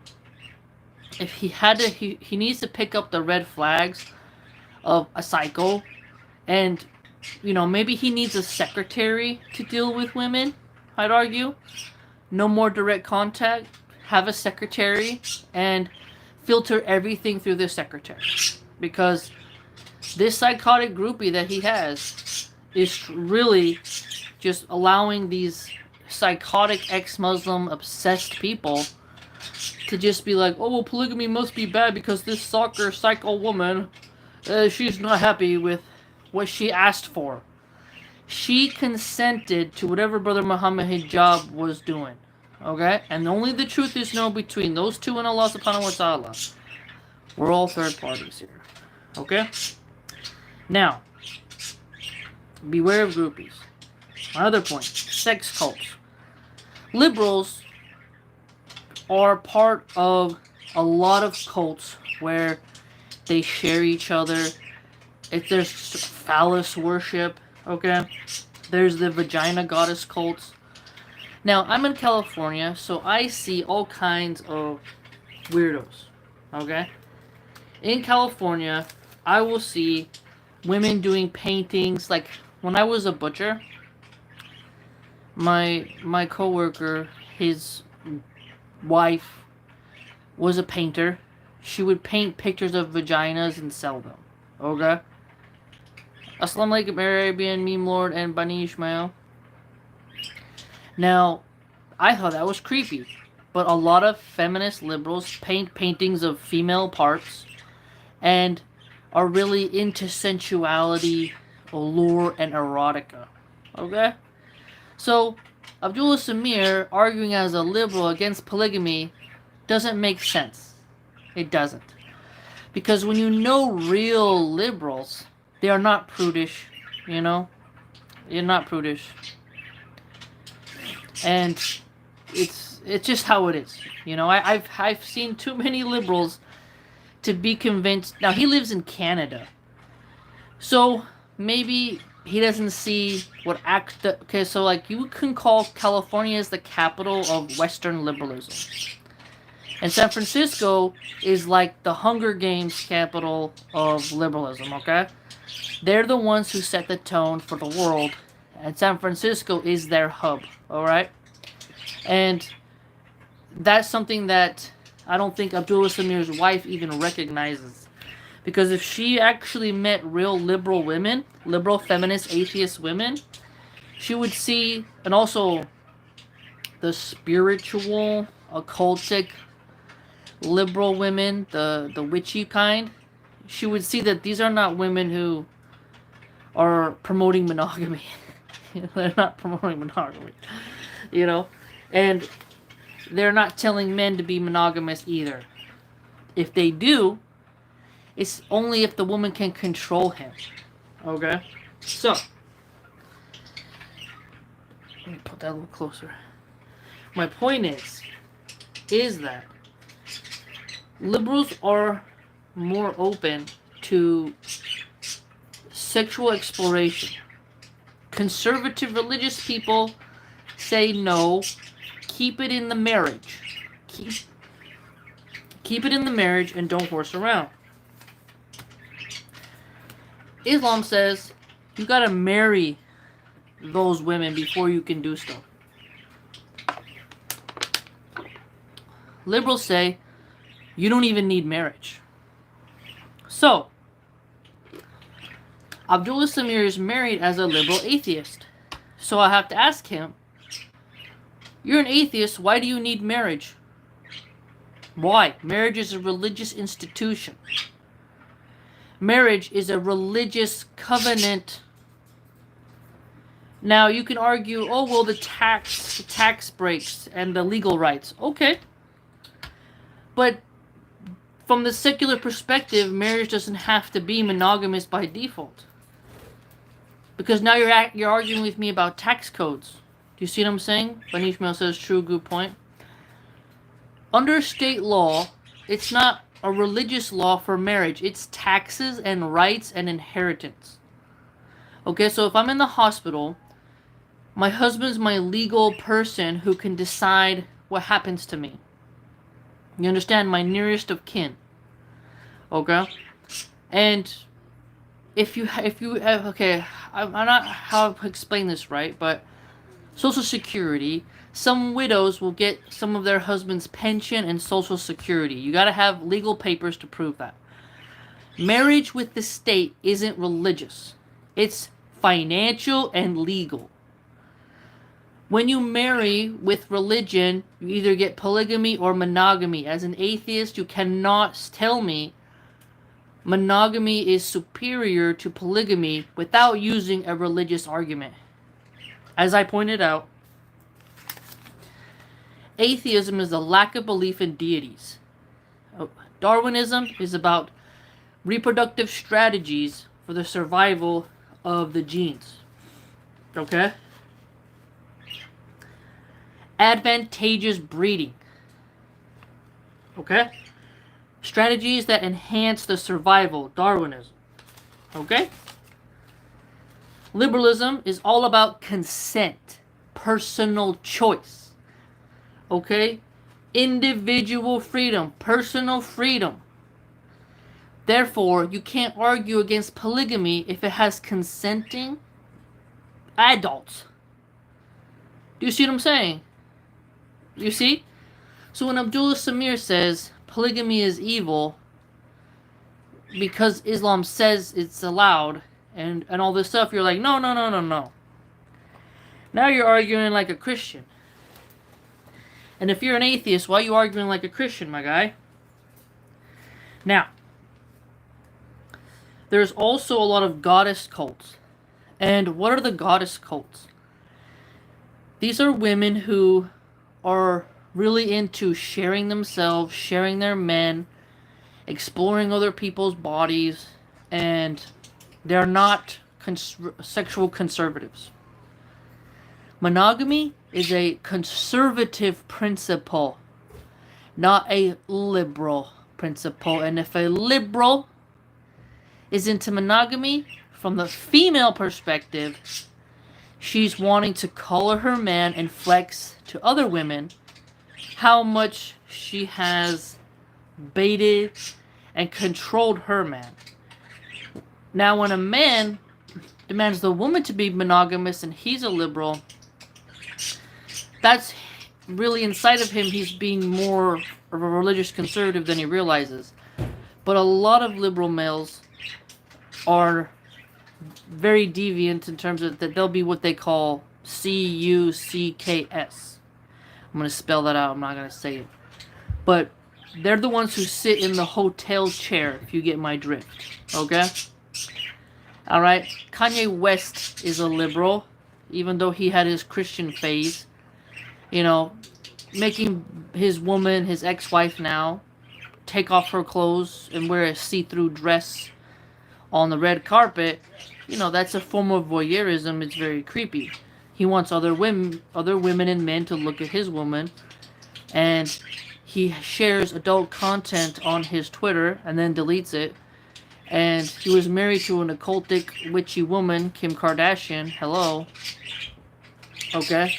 A: if he needs to pick up the red flags of a psycho, and maybe he needs a secretary to deal with women. I'd argue no more direct contact, have a secretary, and filter everything through the secretary, because this psychotic groupie that he has is really just allowing these psychotic ex-Muslim obsessed people to just be like, oh, well, polygamy must be bad because this soccer psycho woman, she's not happy with what she asked for. She consented to whatever Brother Mohammed Hijab was doing. Okay? And only the truth is known between those two and Allah subhanahu wa ta'ala. We're all third parties here. Okay? Now, beware of groupies. Another point, sex cults. Liberals are part of a lot of cults where they share each other. If there's phallus worship, okay? There's the vagina goddess cults. Now, I'm in California, so I see all kinds of weirdos. Okay? In California, I will see women doing paintings. Like, when I was a butcher, my coworker, his wife was a painter. She would paint pictures of vaginas and sell them. Okay? Assalamu alaikum, Arabian, Meme Lord, and Bani Ishmael. Now, I thought that was creepy. But a lot of feminist liberals paint paintings of female parts and are really into sensuality, allure, and erotica. Okay? So, Abdullah Samir arguing as a liberal against polygamy doesn't make sense. It doesn't. Because when you know real liberals, they are not prudish, you know? You're not prudish. And it's just how it is. You know, I've seen too many liberals to be convinced. Now, he lives in Canada. So, maybe he doesn't see what okay, so like you can call California as the capital of Western liberalism. And San Francisco is like the Hunger Games capital of liberalism, okay? They're the ones who set the tone for the world, and San Francisco is their hub, alright? And that's something that I don't think Abdullah Samir's wife even recognizes. Because if she actually met real liberal women, liberal, feminist, atheist women, she would see, and also the spiritual, occultic, liberal women, the witchy kind, she would see that these are not women who are promoting monogamy. They're not promoting monogamy, you know? And they're not telling men to be monogamous either. If they do, it's only if the woman can control him. Okay? So, let me put that a little closer. My point is that liberals are more open to sexual exploration. Conservative religious people say no, keep it in the marriage. Keep it in the marriage and don't horse around. Islam says you gotta marry those women before you can do stuff. Liberals say you don't even need marriage. So, Abdullah Samir is married as a liberal atheist. So I have to ask him, you're an atheist, why do you need marriage? Why? Marriage is a religious institution. Marriage is a religious covenant. Now, you can argue, oh, well, the tax breaks and the legal rights. Okay. But from the secular perspective, marriage doesn't have to be monogamous by default. Because now you're arguing with me about tax codes. Do you see what I'm saying? Bani Ishmael says, true, good point. Under state law, it's not a religious law for marriage. It's taxes and rights and inheritance. Okay, so if I'm in the hospital, my husband's my legal person who can decide what happens to me. You understand? My nearest of kin. Okay? And if you have, okay, I'm not how to explain this right, but Social Security, some widows will get some of their husband's pension and Social Security. You gotta have legal papers to prove that. Marriage with the state isn't religious. It's financial and legal. When you marry with religion, you either get polygamy or monogamy. As an atheist, you cannot tell me monogamy is superior to polygamy without using a religious argument. As I pointed out, atheism is a lack of belief in deities. Darwinism is about reproductive strategies for the survival of the genes. Okay? Advantageous breeding. Okay? Strategies that enhance the survival. Darwinism. Okay? Liberalism is all about consent. Personal choice. Okay? individual freedom, personal freedom. Therefore, you can't argue against polygamy if it has consenting adults. Do you see what I'm saying? You see? So when Abdullah Samir says polygamy is evil because Islam says it's allowed and all this stuff, you're like, no. Now you're arguing like a Christian. And if you're an atheist, why are you arguing like a Christian, my guy? Now, there's also a lot of goddess cults. And what are the goddess cults? These are women who are really into sharing themselves, sharing their men, exploring other people's bodies, and they're not sexual conservatives. Monogamy is a conservative principle, not a liberal principle. And if a liberal is into monogamy, from the female perspective, she's wanting to color her man and flex to other women how much she has baited and controlled her man. Now, when a man demands the woman to be monogamous and he's a liberal, that's really inside of him. He's being more of a religious conservative than he realizes. But a lot of liberal males are very deviant in terms of that they'll be what they call CUCKS. I'm going to spell that out. I'm not going to say it. But they're the ones who sit in the hotel chair, if you get my drift. Okay? Alright? Kanye West is a liberal, even though he had his Christian phase. You know, making his woman, his ex-wife now, take off her clothes and wear a see-through dress on the red carpet. You know, that's a form of voyeurism. It's very creepy. He wants other women and men to look at his woman, and he shares adult content on his Twitter and then deletes it. And he was married to an occultic, witchy woman, Kim Kardashian. Hello. Okay?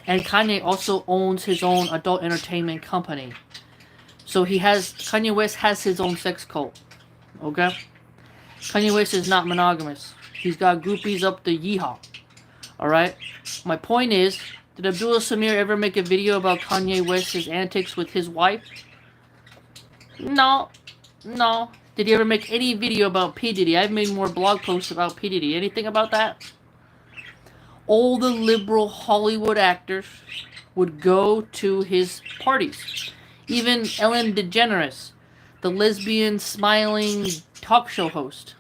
A: And Kanye also owns his own adult entertainment company. So Kanye West has his own sex cult. Okay? Kanye West is not monogamous. He's got groupies up the yeehaw. Alright? My point is, did Abdullah Samir ever make a video about Kanye West's antics with his wife? No. Did he ever make any video about P. Diddy? I've made more blog posts about P. Diddy. Anything about that? All the liberal Hollywood actors would go to his parties. Even Ellen DeGeneres, the lesbian smiling talk show host.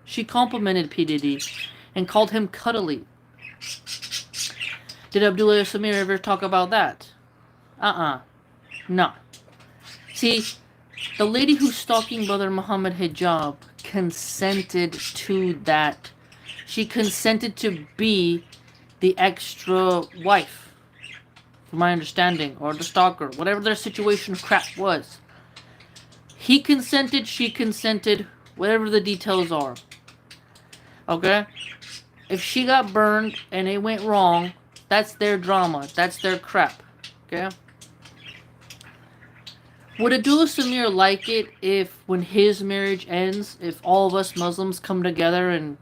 A: She complimented P. Diddy and called him cuddly. Did Abdullah Samir ever talk about that? No. See, the lady who's stalking Brother Mohammed Hijab consented to that. She consented to be the extra wife, from my understanding, or the stalker, whatever their situation crap was. He consented, she consented, whatever the details are. Okay? If she got burned and it went wrong, that's their drama. That's their crap. Okay? Would Abdullah Samir like it if, when his marriage ends, if all of us Muslims come together and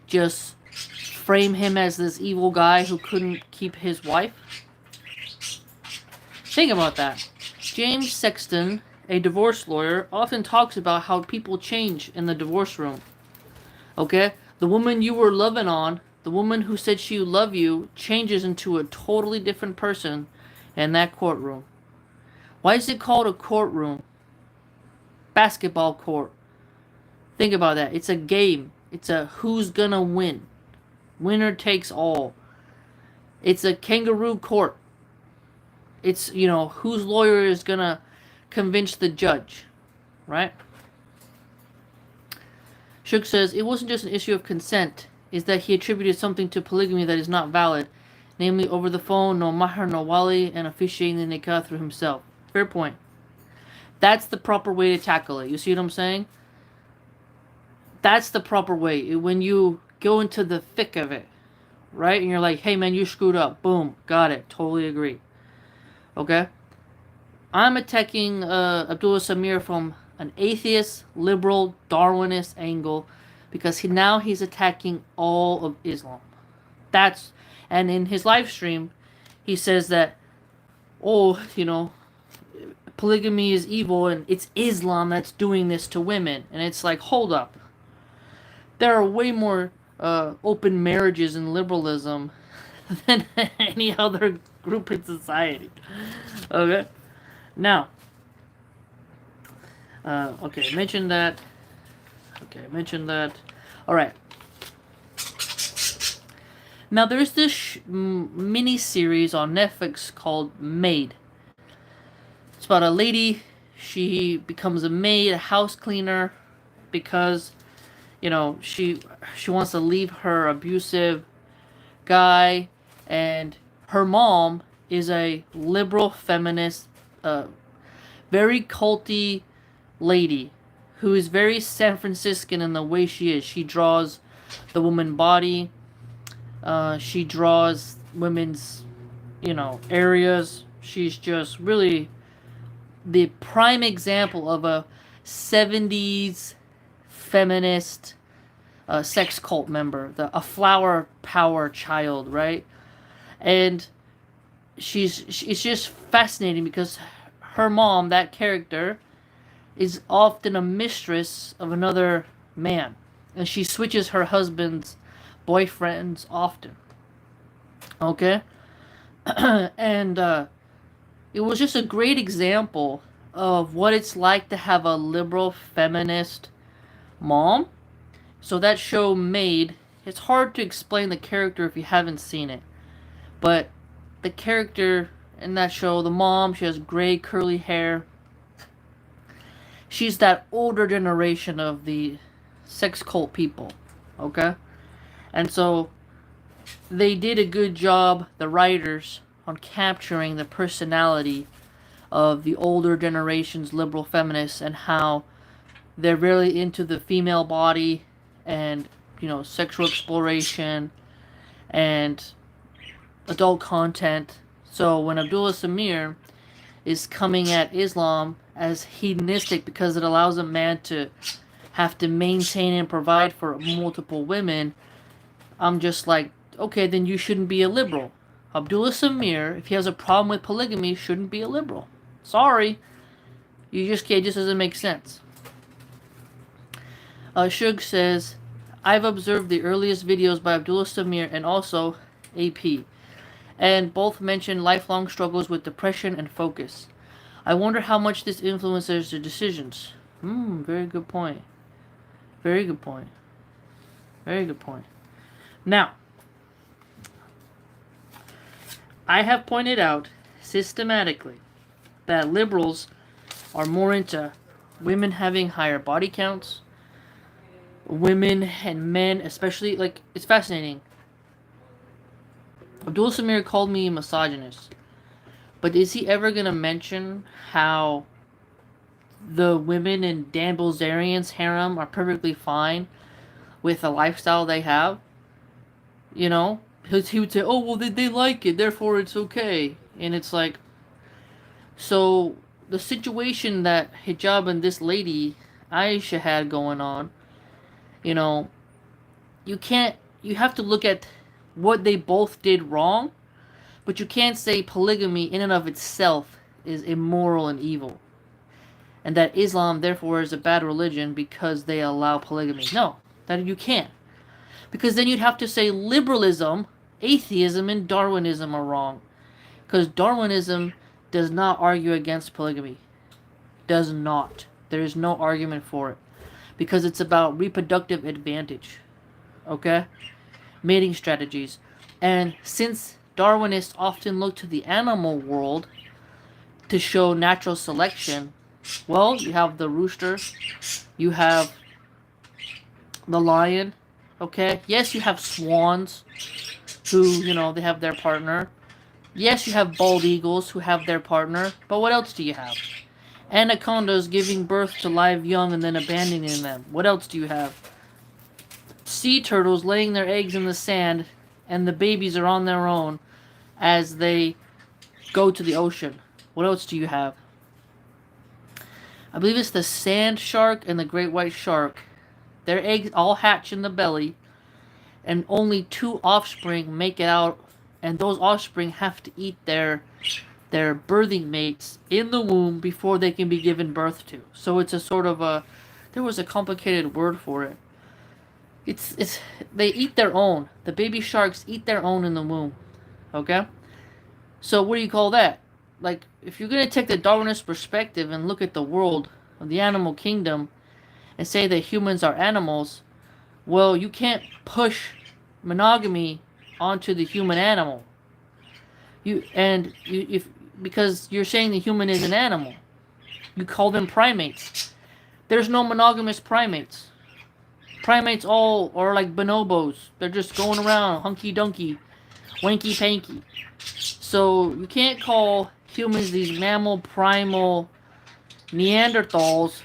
A: just frame him as this evil guy who couldn't keep his wife? Think about that. James Sexton, a divorce lawyer, often talks about how people change in the divorce room. Okay? The woman you were loving on, the woman who said she loved you, changes into a totally different person in that courtroom. Why is it called a courtroom? Basketball court. Think about that. It's a game. It's a who's gonna win. Winner takes all. It's a kangaroo court. It's, whose lawyer is gonna convince the judge. Right? Shook says, it wasn't just an issue of consent. It's that he attributed something to polygamy that is not valid. Namely, over the phone, no mahar, no wali, and officiating the nikah through himself. Fair point. That's the proper way to tackle it. You see what I'm saying? That's the proper way. When you go into the thick of it, right? And you're like, hey man, you screwed up. Boom. Got it. Totally agree. Okay? I'm attacking Abdullah Samir from an atheist, liberal, Darwinist angle because he's attacking all of Islam. That's and in his live stream, he says that polygamy is evil and it's Islam that's doing this to women, and it's like, hold up, there are way more open marriages in liberalism than any other group in society. Okay, now, okay, mention that. All right. Now, there's this mini series on Netflix called Maid. It's about a lady. She becomes a maid, a house cleaner, because she wants to leave her abusive guy, and her mom is a liberal feminist, very culty lady who is very San Franciscan in the way she is. She draws the woman body. She draws women's, areas. She's just really the prime example of a 70s feminist sex cult member, a flower power child, right? And it's just fascinating because her mom, that character, is often a mistress of another man, and she switches her husband's boyfriends often. Okay? And it was just a great example of what it's like to have a liberal feminist mom. So that show Maid, it's hard to explain the character if you haven't seen it, but the character in that show, the mom, she has gray curly hair. She's that older generation of the sex cult people, okay? And so they did a good job, the writers, on capturing the personality of the older generation's liberal feminists and how they're really into the female body and, sexual exploration and adult content. So when Abdullah Samir is coming at Islam as hedonistic because it allows a man to have to maintain and provide for multiple women, I'm just like, okay, then you shouldn't be a liberal. Abdullah Samir, if he has a problem with polygamy, shouldn't be a liberal. Sorry. It just doesn't make sense. Shug says, I've observed the earliest videos by Abdullah Samir and also AP, and both mention lifelong struggles with depression and focus. I wonder how much this influences their decisions. Very good point. Very good point. Very good point. Now, I have pointed out systematically that liberals are more into women having higher body counts, women and men, especially, it's fascinating. Abdul Samir called me misogynist, but is he ever going to mention how the women in Dan Bilzerian's harem are perfectly fine with the lifestyle they have? He would say, oh, well, they like it, therefore it's okay. And it's like, so the situation that Hijab and this lady, Aisha, had going on, you have to look at what they both did wrong, but you can't say polygamy in and of itself is immoral and evil, and that Islam therefore is a bad religion because they allow polygamy. No, that you can't. Because then you'd have to say liberalism, atheism, and Darwinism are wrong. Because Darwinism does not argue against polygamy. Does not. There is no argument for it. Because it's about reproductive advantage. Okay? Mating strategies. And since Darwinists often look to the animal world to show natural selection, well, you have the rooster, you have the lion, okay? Yes, you have swans who, they have their partner. Yes, you have bald eagles who have their partner, but what else do you have? Anacondas giving birth to live young and then abandoning them. What else do you have? Sea turtles laying their eggs in the sand and the babies are on their own as they go to the ocean. What else do you have? I believe it's the sand shark and the great white shark. Their eggs all hatch in the belly, and only 2 offspring make it out, and those offspring have to eat their birthing mates in the womb before they can be given birth to. So it's a sort of a, there was a complicated word for it. It's they eat their own. The baby sharks eat their own in the womb. Okay? So what do you call that? Like, if you're going to take the Darwinist perspective and look at the world of the animal kingdom and say that humans are animals, well, you can't push monogamy onto the human animal. If because you're saying the human is an animal, you call them primates. There's no monogamous primates. Primates all are like bonobos. They're just going around hunky dunky, wanky panky. So you can't call humans these mammal primal Neanderthals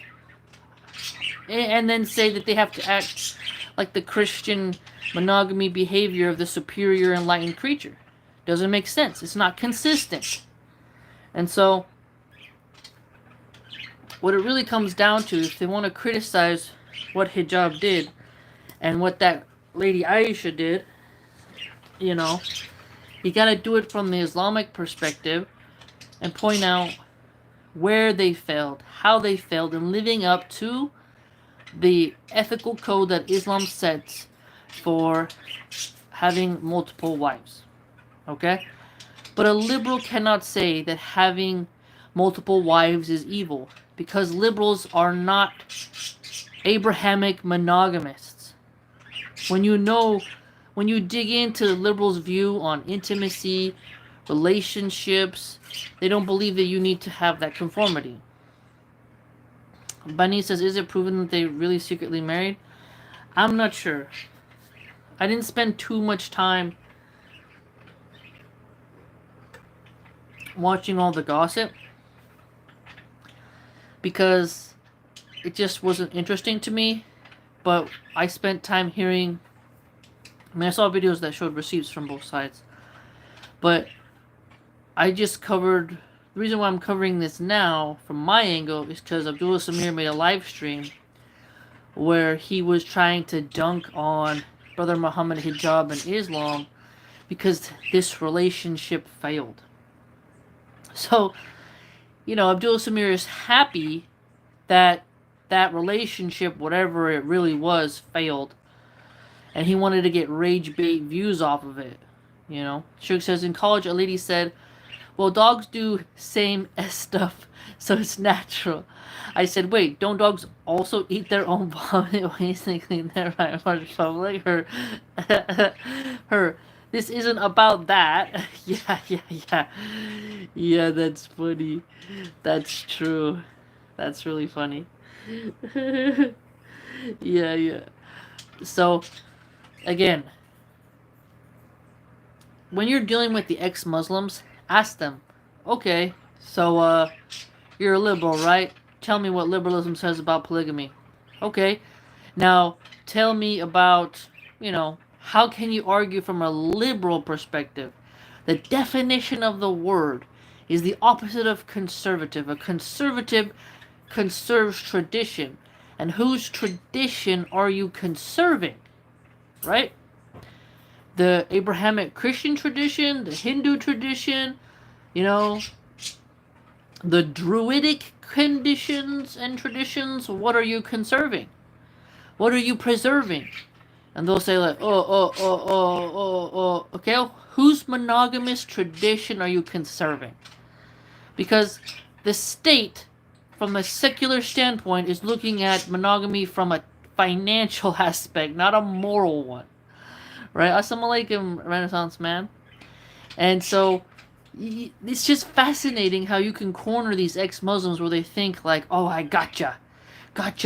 A: and then say that they have to act like the Christian monogamy behavior of the superior enlightened creature. Doesn't make sense. It's not consistent. And so what it really comes down to, if they want to criticize what hijab did and what that lady Aisha did, you know, you got to do it from the Islamic perspective and point out where they failed, how they failed in living up to the ethical code that Islam sets for having multiple wives. Okay? But a liberal cannot say that having multiple wives is evil, because liberals are not Abrahamic monogamists. When you dig into liberals' view on intimacy, relationships, they don't believe that you need to have that conformity. Bunny says, is it proven that they really secretly married? I'm not sure. I didn't spend too much time watching all the gossip because it just wasn't interesting to me. But I spent time hearing, I saw videos that showed receipts from both sides. But I just covered, the reason why I'm covering this now from my angle is because Abdullah Samir made a live stream where he was trying to dunk on Brother Mohammed Hijab and Islam because this relationship failed. So, Abdullah Samir is happy that that relationship, whatever it really was, failed. And he wanted to get rage bait views off of it. Shug says, in college, a lady said, well, dogs do same S stuff, so it's natural. I said, wait, don't dogs also eat their own vomit waste and clean their right public? This isn't about that. Yeah, that's funny. That's true. That's really funny. Yeah. So, again, when you're dealing with the ex-Muslims, ask them, okay, so you're a liberal, right? Tell me what liberalism says about polygamy. Okay, now tell me about, how can you argue from a liberal perspective? The definition of the word is the opposite of conservative. A conservative conserves tradition. And whose tradition are you conserving? Right? The Abrahamic Christian tradition, the Hindu tradition, the Druidic conditions and traditions. What are you conserving? What are you preserving? And they'll say like, okay, whose monogamous tradition are you conserving? Because the state, from a secular standpoint, is looking at monogamy from a financial aspect, not a moral one. Right? Assalamu alaikum, Renaissance man. And so, it's just fascinating how you can corner these ex-Muslims where they think like, oh, I gotcha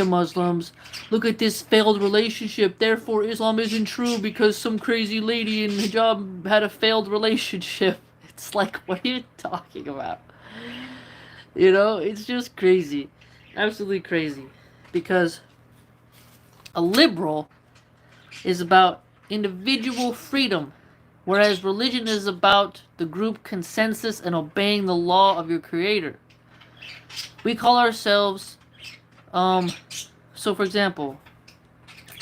A: Muslims, look at this failed relationship, therefore Islam isn't true because some crazy lady in hijab had a failed relationship. It's like, what are you talking about? It's just crazy. Absolutely crazy. Because a liberal is about individual freedom, whereas religion is about the group consensus and obeying the law of your creator. We call ourselves So for example,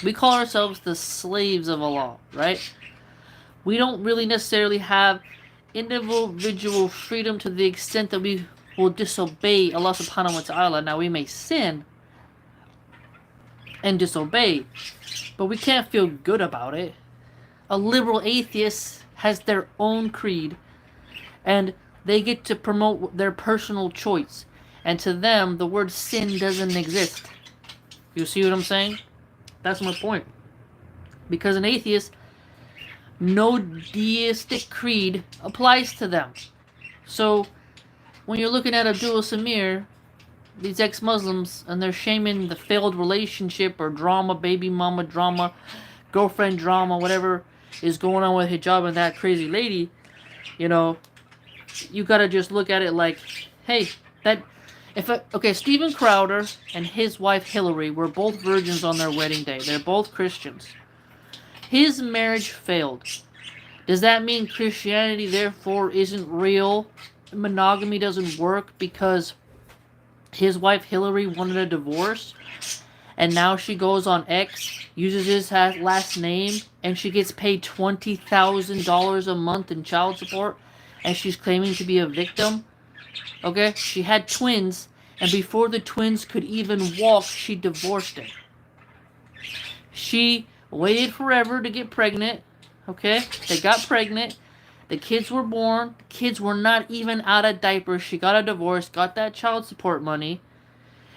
A: we call ourselves the slaves of Allah, right? We don't really necessarily have individual freedom to the extent that we will disobey Allah subhanahu wa ta'ala. Now we may sin and disobey, but we can't feel good about it. A liberal atheist has their own creed, and they get to promote their personal choice. And to them, the word sin doesn't exist. You see what I'm saying? That's my point. Because an atheist, no deistic creed applies to them. So, when you're looking at Abdullah Samir, these ex-Muslims, and they're shaming the failed relationship or drama, baby mama drama, girlfriend drama, whatever is going on with hijab and that crazy lady, you know, you gotta just look at it like, hey, okay, Steven Crowder and his wife Hillary were both virgins on their wedding day. They're both Christians. His marriage failed. Does that mean Christianity therefore isn't real? Monogamy doesn't work because his wife Hillary wanted a divorce, and now she goes on X, uses his last name, and she gets paid $20,000 a month in child support, and she's claiming to be a victim? Okay? She had twins, and before the twins could even walk, she divorced him. She waited forever to get pregnant. Okay? They got pregnant. The kids were born. The kids were not even out of diapers. She got a divorce, got that child support money,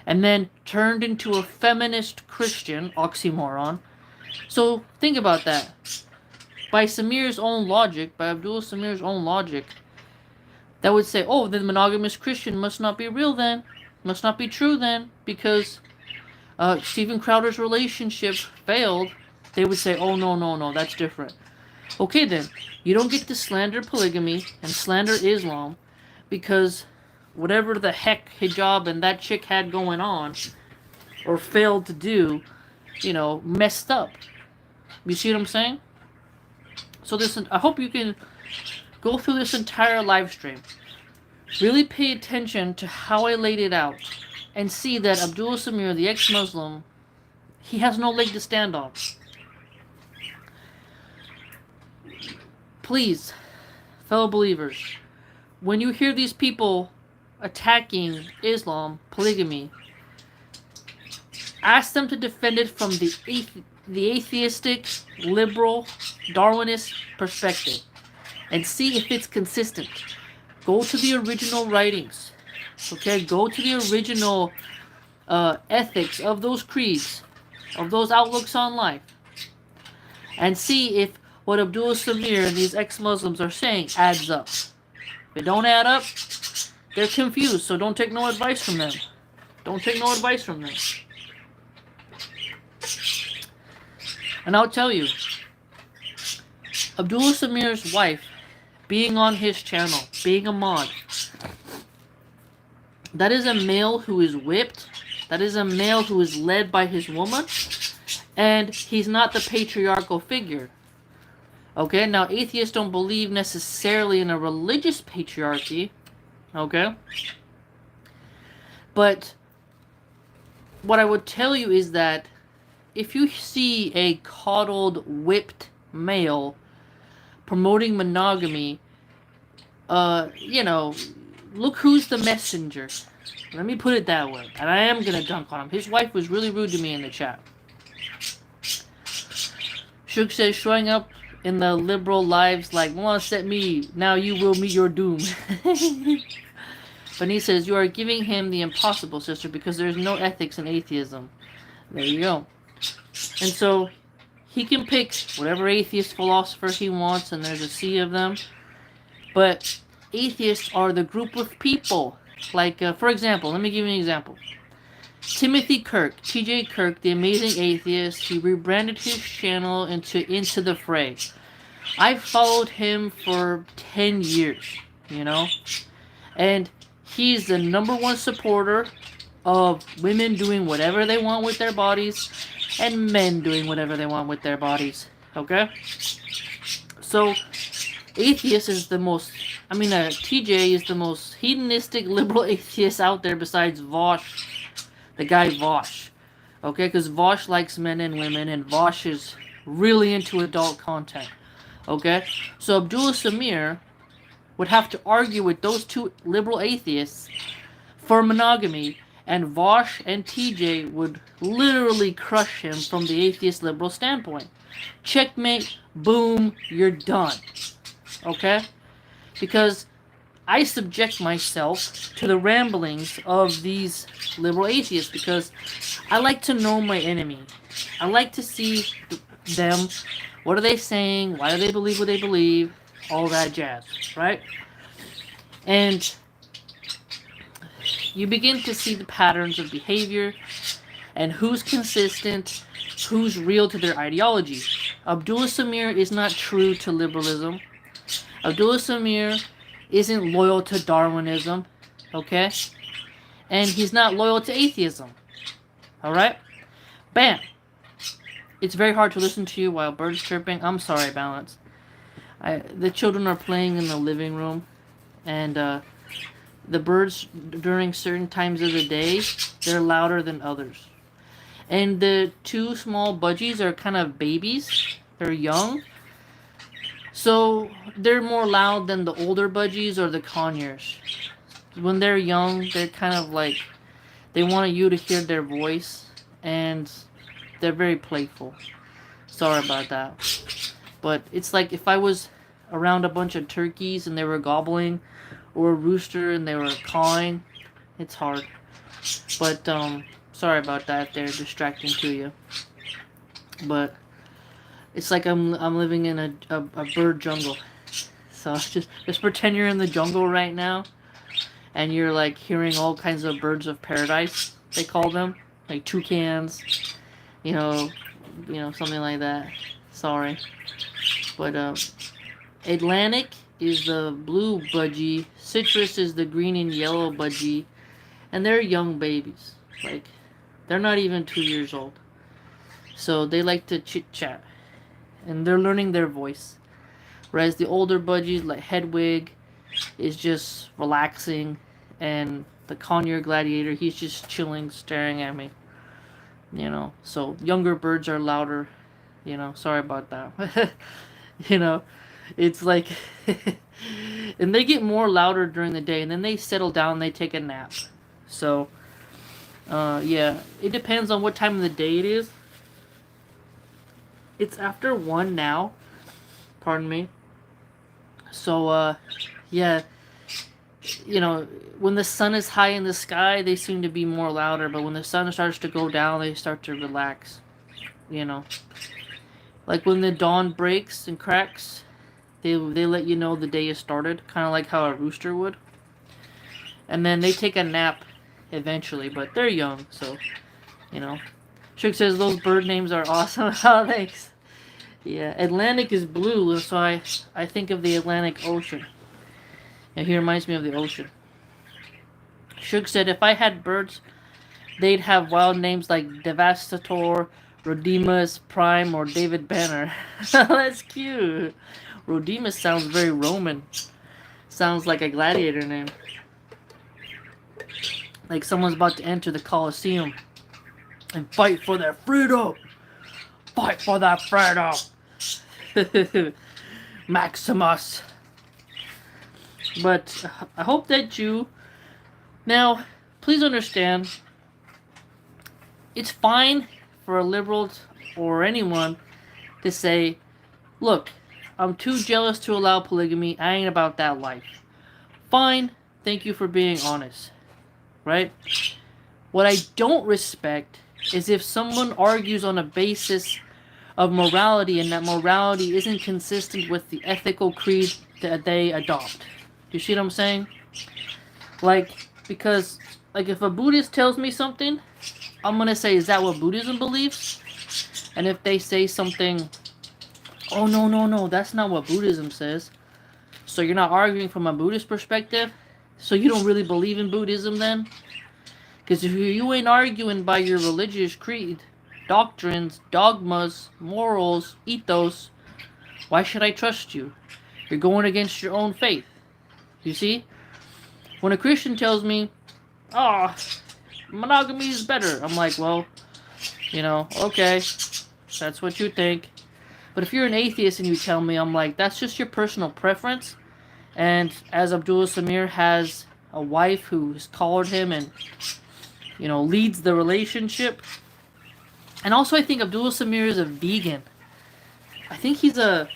A: and then turned into a feminist Christian, oxymoron. So think about that. By Samir's own logic, by Abdullah Samir's own logic, that would say, oh, the monogamous Christian must not be real then. Must not be true then, because Steven Crowder's relationship failed. They would say, oh, no, that's different. Okay then, you don't get to slander polygamy and slander Islam because whatever the heck hijab and that chick had going on or failed to do, you know, messed up. You see what I'm saying? So I hope you can go through this entire live stream. Really pay attention to how I laid it out and see that Abdullah Samir, the ex-Muslim, he has no leg to stand on. Please, fellow believers, when you hear these people attacking Islam, polygamy, ask them to defend it from the atheistic, liberal, Darwinist perspective and see if it's consistent. Go to the original writings, okay? Go to the original ethics of those creeds, of those outlooks on life, and see if what Abdullah Samir and these ex-Muslims are saying adds up. If it don't add up, they're confused, so don't take no advice from them. Don't take no advice from them. And I'll tell you, Abdullah Samir's wife, being on his channel, being a mod, that is a male who is whipped. That is a male who is led by his woman. And he's not the patriarchal figure. Okay, now atheists don't believe necessarily in a religious patriarchy. Okay? But what I would tell you is that if you see a coddled, whipped male promoting monogamy, you know, look who's the messenger. Let me put it that way. And I am going to dunk on him. His wife was really rude to me in the chat. Shuk says, showing up in the liberal lives like, well, set me, now you will meet your doom. But he says, you are giving him the impossible, sister, because there is no ethics in atheism. There you go. And so, he can pick whatever atheist philosopher he wants, and there's a sea of them. But atheists are the group of people. Like, for example, let me give you an example. Timothy Kirk, TJ Kirk, the amazing atheist, he rebranded his channel into the Fray. I followed him for 10 years, you know? And he's the #1 supporter of women doing whatever they want with their bodies and men doing whatever they want with their bodies, okay? So, atheist is the most, TJ is the most hedonistic liberal atheist out there besides Vosh, The guy Vosh. Okay, because Vosh likes men and women, and Vosh is really into adult content. Okay, so Abdullah Samir would have to argue with those two liberal atheists for monogamy, and Vosh and TJ would literally crush him from the atheist liberal standpoint. Checkmate, boom, you're done. Okay? Because I subject myself to the ramblings of these liberal atheists because I like to know my enemy. I like to see them. What are they saying? Why do they believe what they believe? All that jazz, right? And you begin to see the patterns of behavior and who's consistent, who's real to their ideology. Abdullah Samir is not true to liberalism. Abdullah Samir isn't loyal to Darwinism, okay? And he's not loyal to atheism, alright? Bam! It's very hard to listen to you while birds chirping. I'm sorry, Balance. The children are playing in the living room, and the birds, during certain times of the day, they're louder than others. And the two small budgies are kind of babies. They're young. So they're more loud than the older budgies or the conures. When they're young, they're kind of like, they want you to hear their voice, and they're very playful. Sorry about that. But it's like if I was around a bunch of turkeys and they were gobbling, or a rooster and they were cawing, it's hard. But sorry about that if they're distracting to you. But it's like I'm living in a bird jungle. So just pretend you're in the jungle right now, and you're like hearing all kinds of birds of paradise, they call them, like toucans, you know, something like that. Sorry. But Atlantic is the blue budgie, Citrus is the green and yellow budgie, and they're young babies. Like, they're not even 2 years old. So they like to chit-chat, and they're learning their voice. Whereas the older budgies, like Hedwig, is just relaxing, and the conure gladiator, he's just chilling, staring at me. You know, so younger birds are louder. You know, sorry about that. You know, it's like, and they get more louder during the day, and then they settle down, they take a nap. So, yeah, it depends on what time of the day it is. It's after 1 now. Pardon me. So, yeah, you know, when the sun is high in the sky, they seem to be more louder, but when the sun starts to go down, they start to relax, you know. Like when the dawn breaks and cracks, they let you know the day has started, kind of like how a rooster would. And then they take a nap eventually, but they're young, so, you know. Shook says those bird names are awesome. Oh, thanks. Yeah, Atlantic is blue, so I think of the Atlantic Ocean. And he reminds me of the ocean. Shook said if I had birds, they'd have wild names like Devastator, Rodimus, Prime, or David Banner. That's cute. Rodimus sounds very Roman. Sounds like a gladiator name. Like someone's about to enter the Colosseum and fight for their freedom. Fight for their freedom. Maximus. But I hope that you... Now, please understand, it's fine for a liberal or anyone to say, look, I'm too jealous to allow polygamy. I ain't about that life. Fine. Thank you for being honest. Right? What I don't respect is if someone argues on a basis of morality and that morality isn't consistent with the ethical creed that they adopt. Do you see what I'm saying? Like, because, like, if a Buddhist tells me something, I'm gonna say, is that what Buddhism believes? And if they say something, oh, no, that's not what Buddhism says. So you're not arguing from a Buddhist perspective? So you don't really believe in Buddhism then? Because if you ain't arguing by your religious creed, doctrines, dogmas, morals, ethos, why should I trust you? You're going against your own faith. You see? When a Christian tells me, oh, monogamy is better. I'm like, well, okay, that's what you think. But if you're an atheist and you tell me, I'm like, that's just your personal preference. And as Abdullah Samir has a wife who's collared him and, leads the relationship. And also I think Abdullah Samir is a vegan. I think he's a...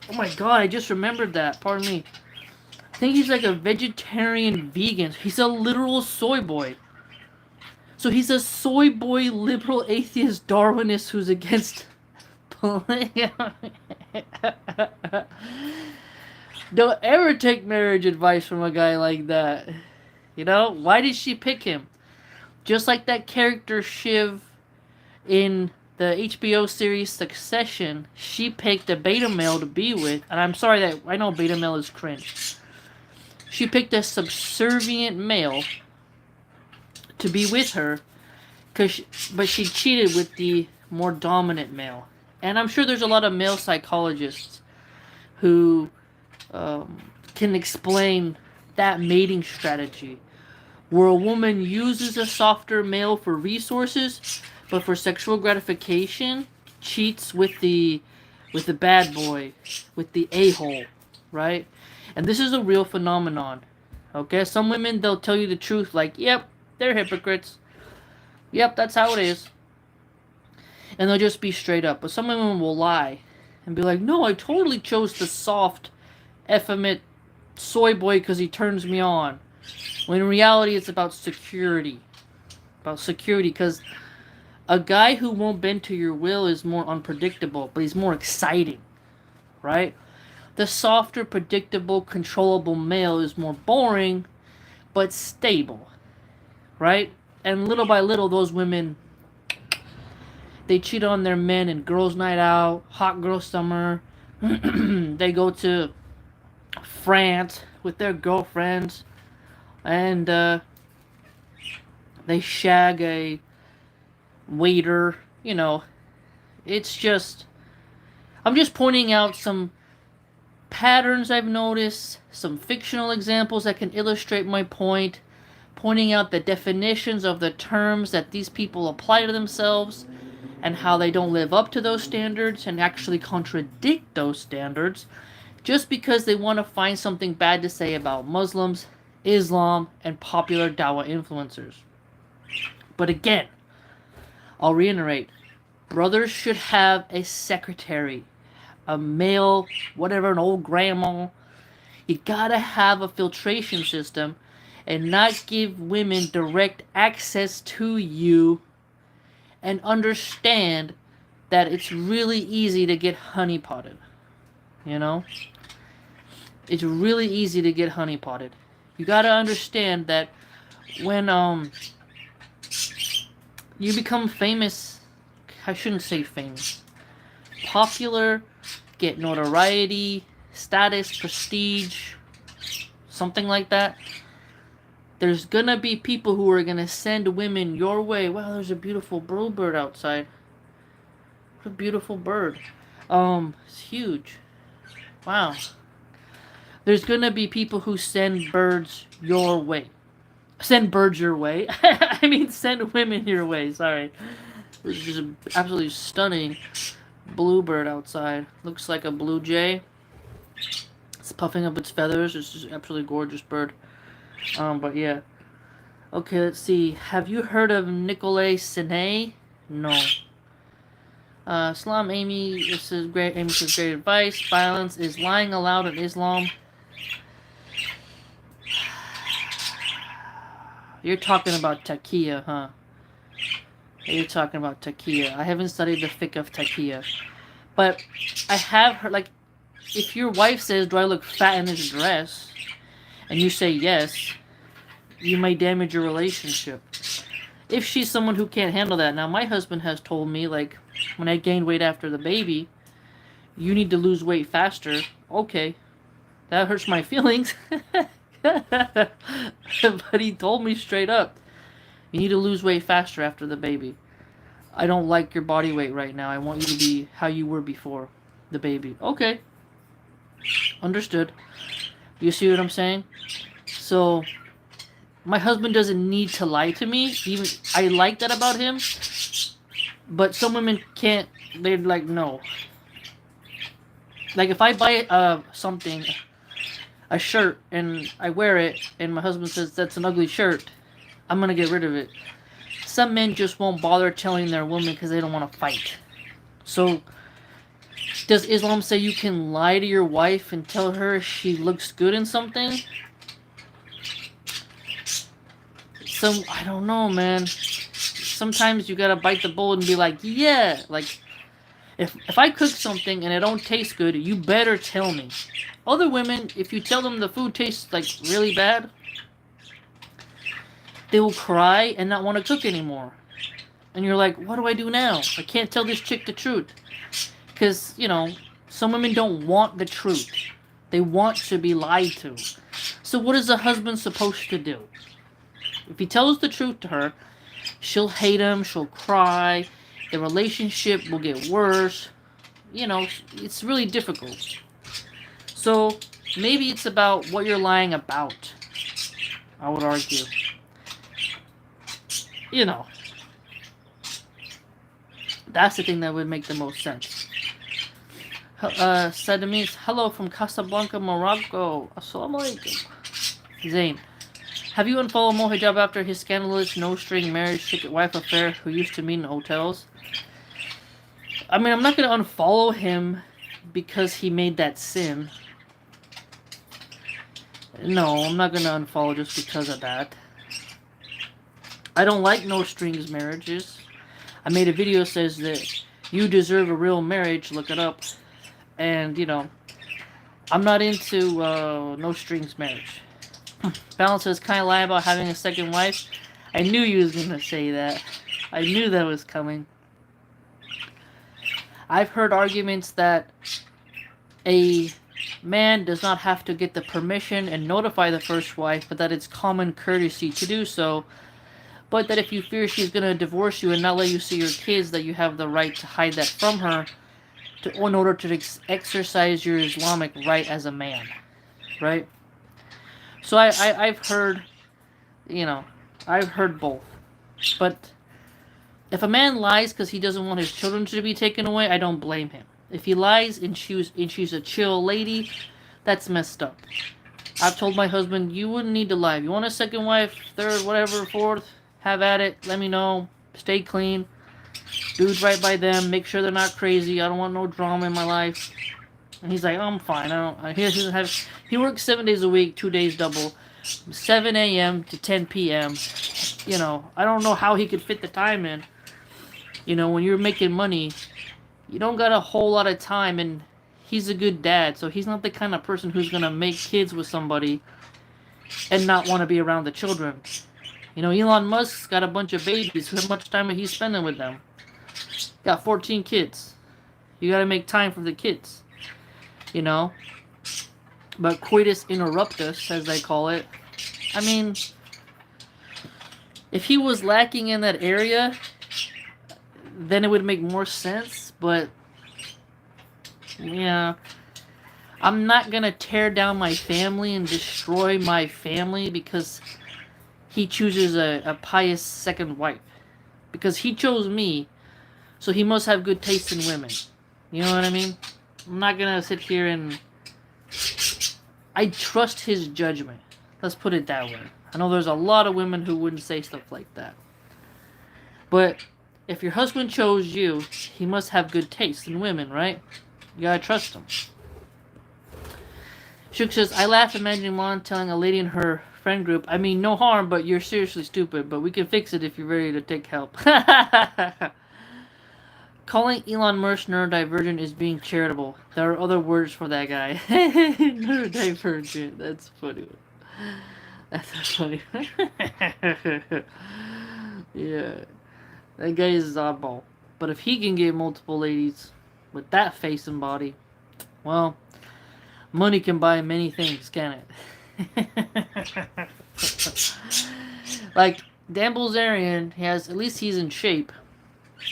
A: Oh my god, I just remembered that. Pardon me. I think he's like a vegetarian vegan. He's a literal soy boy. So he's a soy boy liberal atheist Darwinist who's against polygamy. Don't ever take marriage advice from a guy like that. Why did she pick him? Just like that character Shiv in the HBO series Succession, she picked a beta male to be with. And I'm sorry that I know beta male is cringe. She picked a subservient male to be with her, but she cheated with the more dominant male. And I'm sure there's a lot of male psychologists who can explain that mating strategy, where a woman uses a softer male for resources, but for sexual gratification, cheats with the bad boy, with the a-hole, right? And this is a real phenomenon. Okay, some women, they'll tell you the truth, like, yep, they're hypocrites. Yep, that's how it is. And they'll just be straight up. But some women will lie and be like, no, I totally chose the soft, effeminate soy boy because he turns me on. When in reality, it's about security. About security, because a guy who won't bend to your will is more unpredictable, but he's more exciting, right? The softer, predictable, controllable male is more boring, but stable, right? And little by little, those women, they cheat on their men in girls' night out, hot girl summer. They go to France with their girlfriends, and they shag a waiter. It's just... I'm just pointing out some patterns I've noticed, some fictional examples that can illustrate my point, pointing out the definitions of the terms that these people apply to themselves, and how they don't live up to those standards and actually contradict those standards just because they want to find something bad to say about Muslims, Islam, and popular Dawah influencers. But again, I'll reiterate, brothers should have a secretary, a male, whatever, an old grandma. You gotta have a filtration system and not give women direct access to you, and understand that it's really easy to get honeypotted. It's really easy to get honeypotted. You gotta understand that when you become famous, I shouldn't say famous, popular, get notoriety, status, prestige, something like that, there's gonna be people who are gonna send women your way. Wow, there's a beautiful bluebird outside. What a beautiful bird. It's huge. Wow. There's gonna be people who send birds your way. Send birds your way. I mean, send women your way. Sorry. There's just an absolutely stunning bluebird outside. Looks like a blue jay. It's puffing up its feathers. It's just an absolutely gorgeous bird. But yeah. Okay, let's see. Have you heard of Nicolay Sinay? No. Islam, Amy, this is great. Amy says great advice. Violence is lying allowed in Islam. You're talking about taqiyya, huh? You're talking about taqiyya. I haven't studied the fiqh of taqiyya. But I have heard, like, if your wife says, do I look fat in this dress? And you say yes, you may damage your relationship. If she's someone who can't handle that. Now, my husband has told me, like, when I gained weight after the baby, you need to lose weight faster. Okay. That hurts my feelings. But he told me straight up, you need to lose weight faster after the baby. I don't like your body weight right now. I want you to be how you were before the baby. Okay. Understood. You see what I'm saying? So, my husband doesn't need to lie to me. Even I like that about him. But some women can't. They're like, no. Like if I buy something, a shirt, and I wear it, and my husband says that's an ugly shirt, I'm gonna get rid of it. Some men just won't bother telling their woman because they don't want to fight. So, does Islam say you can lie to your wife and tell her she looks good in something? I don't know, man. Sometimes you gotta bite the bullet and be like, yeah, like, if I cook something and it don't taste good, you better tell me. Other women, if you tell them the food tastes, like, really bad, they will cry and not want to cook anymore. And you're like, what do I do now? I can't tell this chick the truth. Because, you know, some women don't want the truth. They want to be lied to. So what is a husband supposed to do? If he tells the truth to her, she'll hate him, she'll cry, the relationship will get worse. You know, it's really difficult. So, maybe it's about what you're lying about, I would argue. You know, that's the thing that would make the most sense. Sadamese, hello from Casablanca, Morocco. Assalamu alaikum. Zayn, have you unfollowed Mohammed Hijab after his scandalous no-string marriage ticket wife affair who used to meet in hotels? I mean, I'm not going to unfollow him because he made that sin. No, I'm not going to unfollow just because of that. I don't like no-strings marriages. I made a video that says that you deserve a real marriage. Look it up. And, you know, I'm not into no-strings marriage. Balance says, kind of lie about having a second wife. I knew you was going to say that. I knew that was coming. I've heard arguments that a man does not have to get the permission and notify the first wife, but that it's common courtesy to do so. But that if you fear she's going to divorce you and not let you see your kids, that you have the right to hide that from her in order to exercise your Islamic right as a man. Right? So I've heard, you know, I've heard both. But if a man lies because he doesn't want his children to be taken away, I don't blame him. If he lies and she's a chill lady, that's messed up. I've told my husband, you wouldn't need to lie. If you want a second wife, third, whatever, fourth, have at it. Let me know. Stay clean. Do right by them. Make sure they're not crazy. I don't want no drama in my life. And he's like, oh, I'm fine. He works 7 days a week, 2 days double, 7 a.m. to 10 p.m. You know, I don't know how he could fit the time in. You know, when you're making money, you don't got a whole lot of time, and he's a good dad, so he's not the kind of person who's going to make kids with somebody and not want to be around the children. You know, Elon Musk's got a bunch of babies. How much time is he spending with them? Got 14 kids. You got to make time for the kids. You know? But coitus interruptus, as they call it, I mean, if he was lacking in that area, then it would make more sense, but yeah, I'm not gonna tear down my family and destroy my family because he chooses a pious second wife. Because he chose me, so he must have good taste in women. You know what I mean? I'm not gonna sit here and... I trust his judgment. Let's put it that way. I know there's a lot of women who wouldn't say stuff like that. But if your husband chose you, he must have good taste in women, right? You gotta trust him. Shuk says, I laugh imagining Mom telling a lady in her friend group, I mean, no harm, but you're seriously stupid, but we can fix it if you're ready to take help. Calling Elon Musk neurodivergent is being charitable. There are other words for that guy. Neurodivergent. That's funny. That's funny. Yeah. That guy is oddball. But if he can get multiple ladies with that face and body, well, money can buy many things, can it? Like, Dan Bilzerian has, at least he's in shape,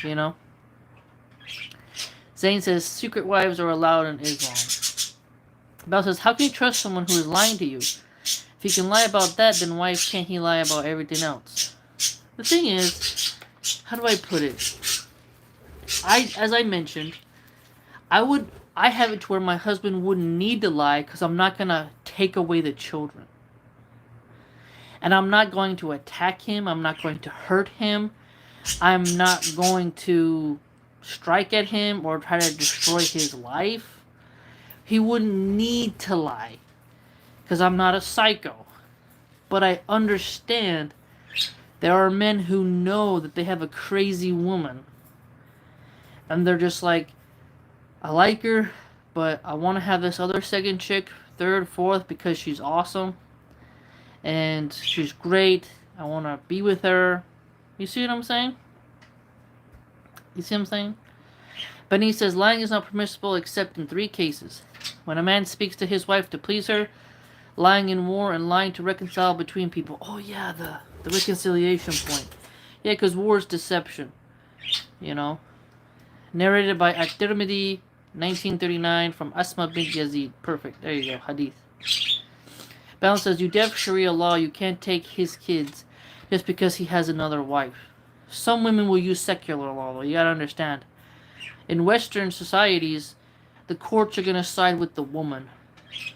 A: you know? Zane says, secret wives are allowed in Islam. Bell says, how can you trust someone who is lying to you? If If he can lie about that, then why can't he lie about everything else? The thing is, how do I put it? As I mentioned, I have it to where my husband wouldn't need to lie because I'm not gonna take away the children. And I'm not going to attack him. I'm not going to hurt him. I'm not going to strike at him or try to destroy his life. He wouldn't need to lie because I'm not a psycho. But I understand there are men who know that they have a crazy woman. And they're just like, I like her, but I want to have this other second chick, third, fourth, because she's awesome. And she's great. I want to be with her. You see what I'm saying? You see what I'm saying? But he says, lying is not permissible except in 3 cases. When a man speaks to his wife to please her, lying in war, and lying to reconcile between people. Oh yeah, the reconciliation point. Yeah, because war is deception. You know? Narrated by At-Tirmidhi, 1939, from Asma bint Yazid. Perfect. There you go. Hadith. Balance says, you deaf Sharia law, you can't take his kids just because he has another wife. Some women will use secular law, though. You gotta understand. In Western societies, the courts are gonna side with the woman.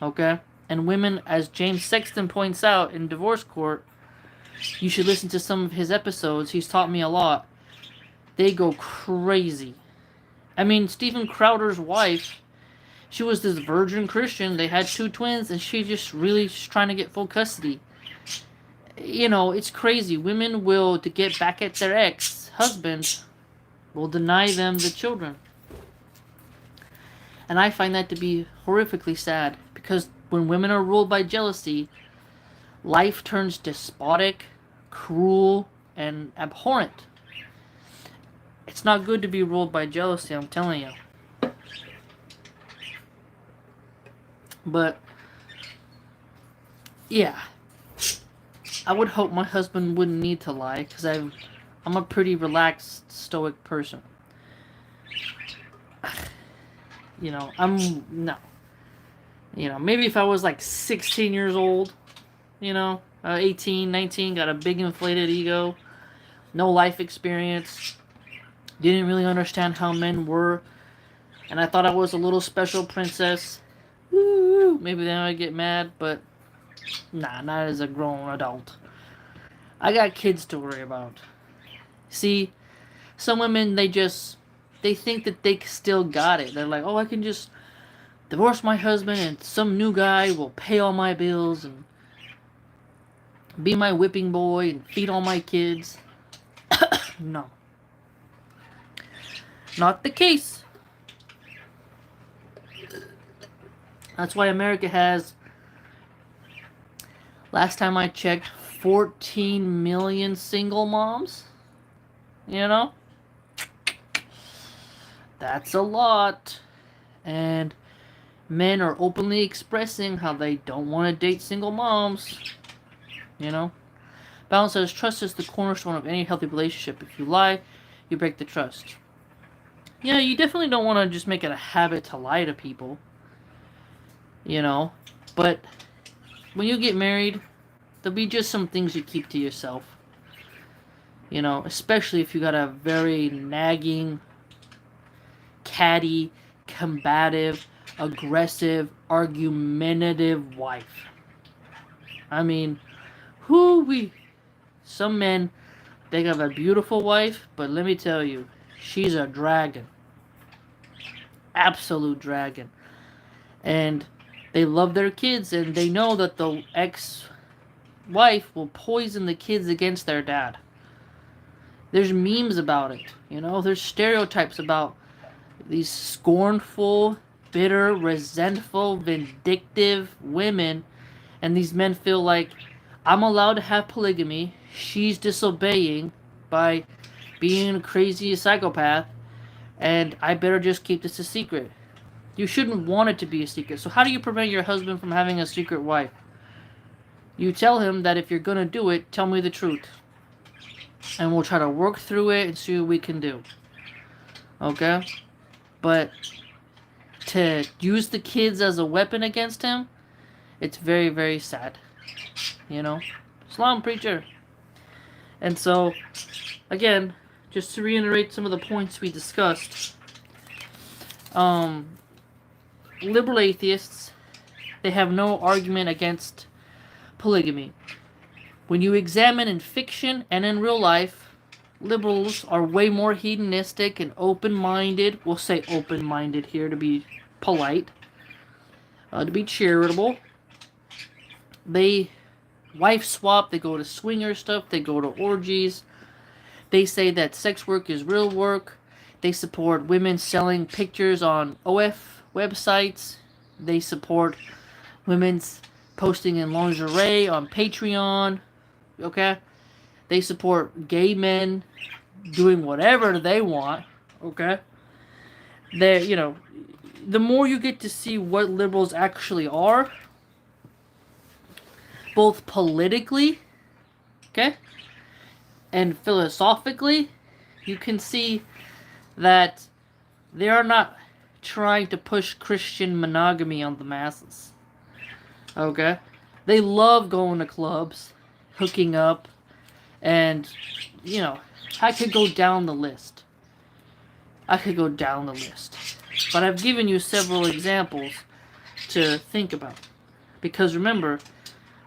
A: Okay? And women, as James Sexton points out in divorce court, you should listen to some of his episodes. He's taught me a lot. They go crazy. I mean, Stephen Crowder's wife, she was this virgin Christian. They had 2 twins, and she just really trying to get full custody. You know, it's crazy. Women will, to get back at their ex-husband, will deny them the children. And I find that to be horrifically sad, because when women are ruled by jealousy, life turns despotic, cruel, and abhorrent. It's not good to be ruled by jealousy, I'm telling you. But, yeah. I would hope my husband wouldn't need to lie, because I'm a pretty relaxed, stoic person. You know, no. You know, maybe if I was like 16 years old, you know, 18, 19, got a big inflated ego, no life experience, didn't really understand how men were, and I thought I was a little special princess. Woo, maybe then I'd get mad, but nah, not as a grown adult. I got kids to worry about. See, some women, they think that they still got it. They're like, oh, I can just divorce my husband and some new guy will pay all my bills and be my whipping boy and feed all my kids. No. Not the case. That's why America has, last time I checked, 14 million single moms. You know? That's a lot. And men are openly expressing how they don't want to date single moms. You know? Balance says, trust is the cornerstone of any healthy relationship. If you lie, you break the trust. Yeah, you definitely don't want to just make it a habit to lie to people. You know? But when you get married, there'll be just some things you keep to yourself. You know, especially if you got a very nagging, catty, combative, aggressive, argumentative wife. I mean, some men, they have a beautiful wife, but let me tell you, she's a dragon. Absolute dragon. And they love their kids, and they know that the ex-wife will poison the kids against their dad. There's memes about it, you know? There's stereotypes about these scornful, bitter, resentful, vindictive women, and these men feel like, I'm allowed to have polygamy, she's disobeying by being a crazy psychopath, and I better just keep this a secret. You shouldn't want it to be a secret. So how do you prevent your husband from having a secret wife? You tell him that if you're going to do it, tell me the truth. And we'll try to work through it and see what we can do. Okay? But to use the kids as a weapon against him, it's very, very sad. you know, Islam preacher. And so, again, just to reiterate some of the points we discussed, liberal atheists, they have no argument against polygamy. When you examine in fiction and in real life, liberals are way more hedonistic and open-minded. We'll say open-minded here to be polite, to be charitable. They wife swap, they go to swinger stuff, they go to orgies. They say that sex work is real work. They support women selling pictures on OF websites. They support women's posting in lingerie on Patreon. Okay? They support gay men doing whatever they want. Okay? They, you know, the more you get to see what liberals actually are, both politically, okay, and philosophically, you can see that they are not trying to push Christian monogamy on the masses. Okay? They love going to clubs, hooking up, and, you know, I could go down the list. But I've given you several examples to think about. Because remember,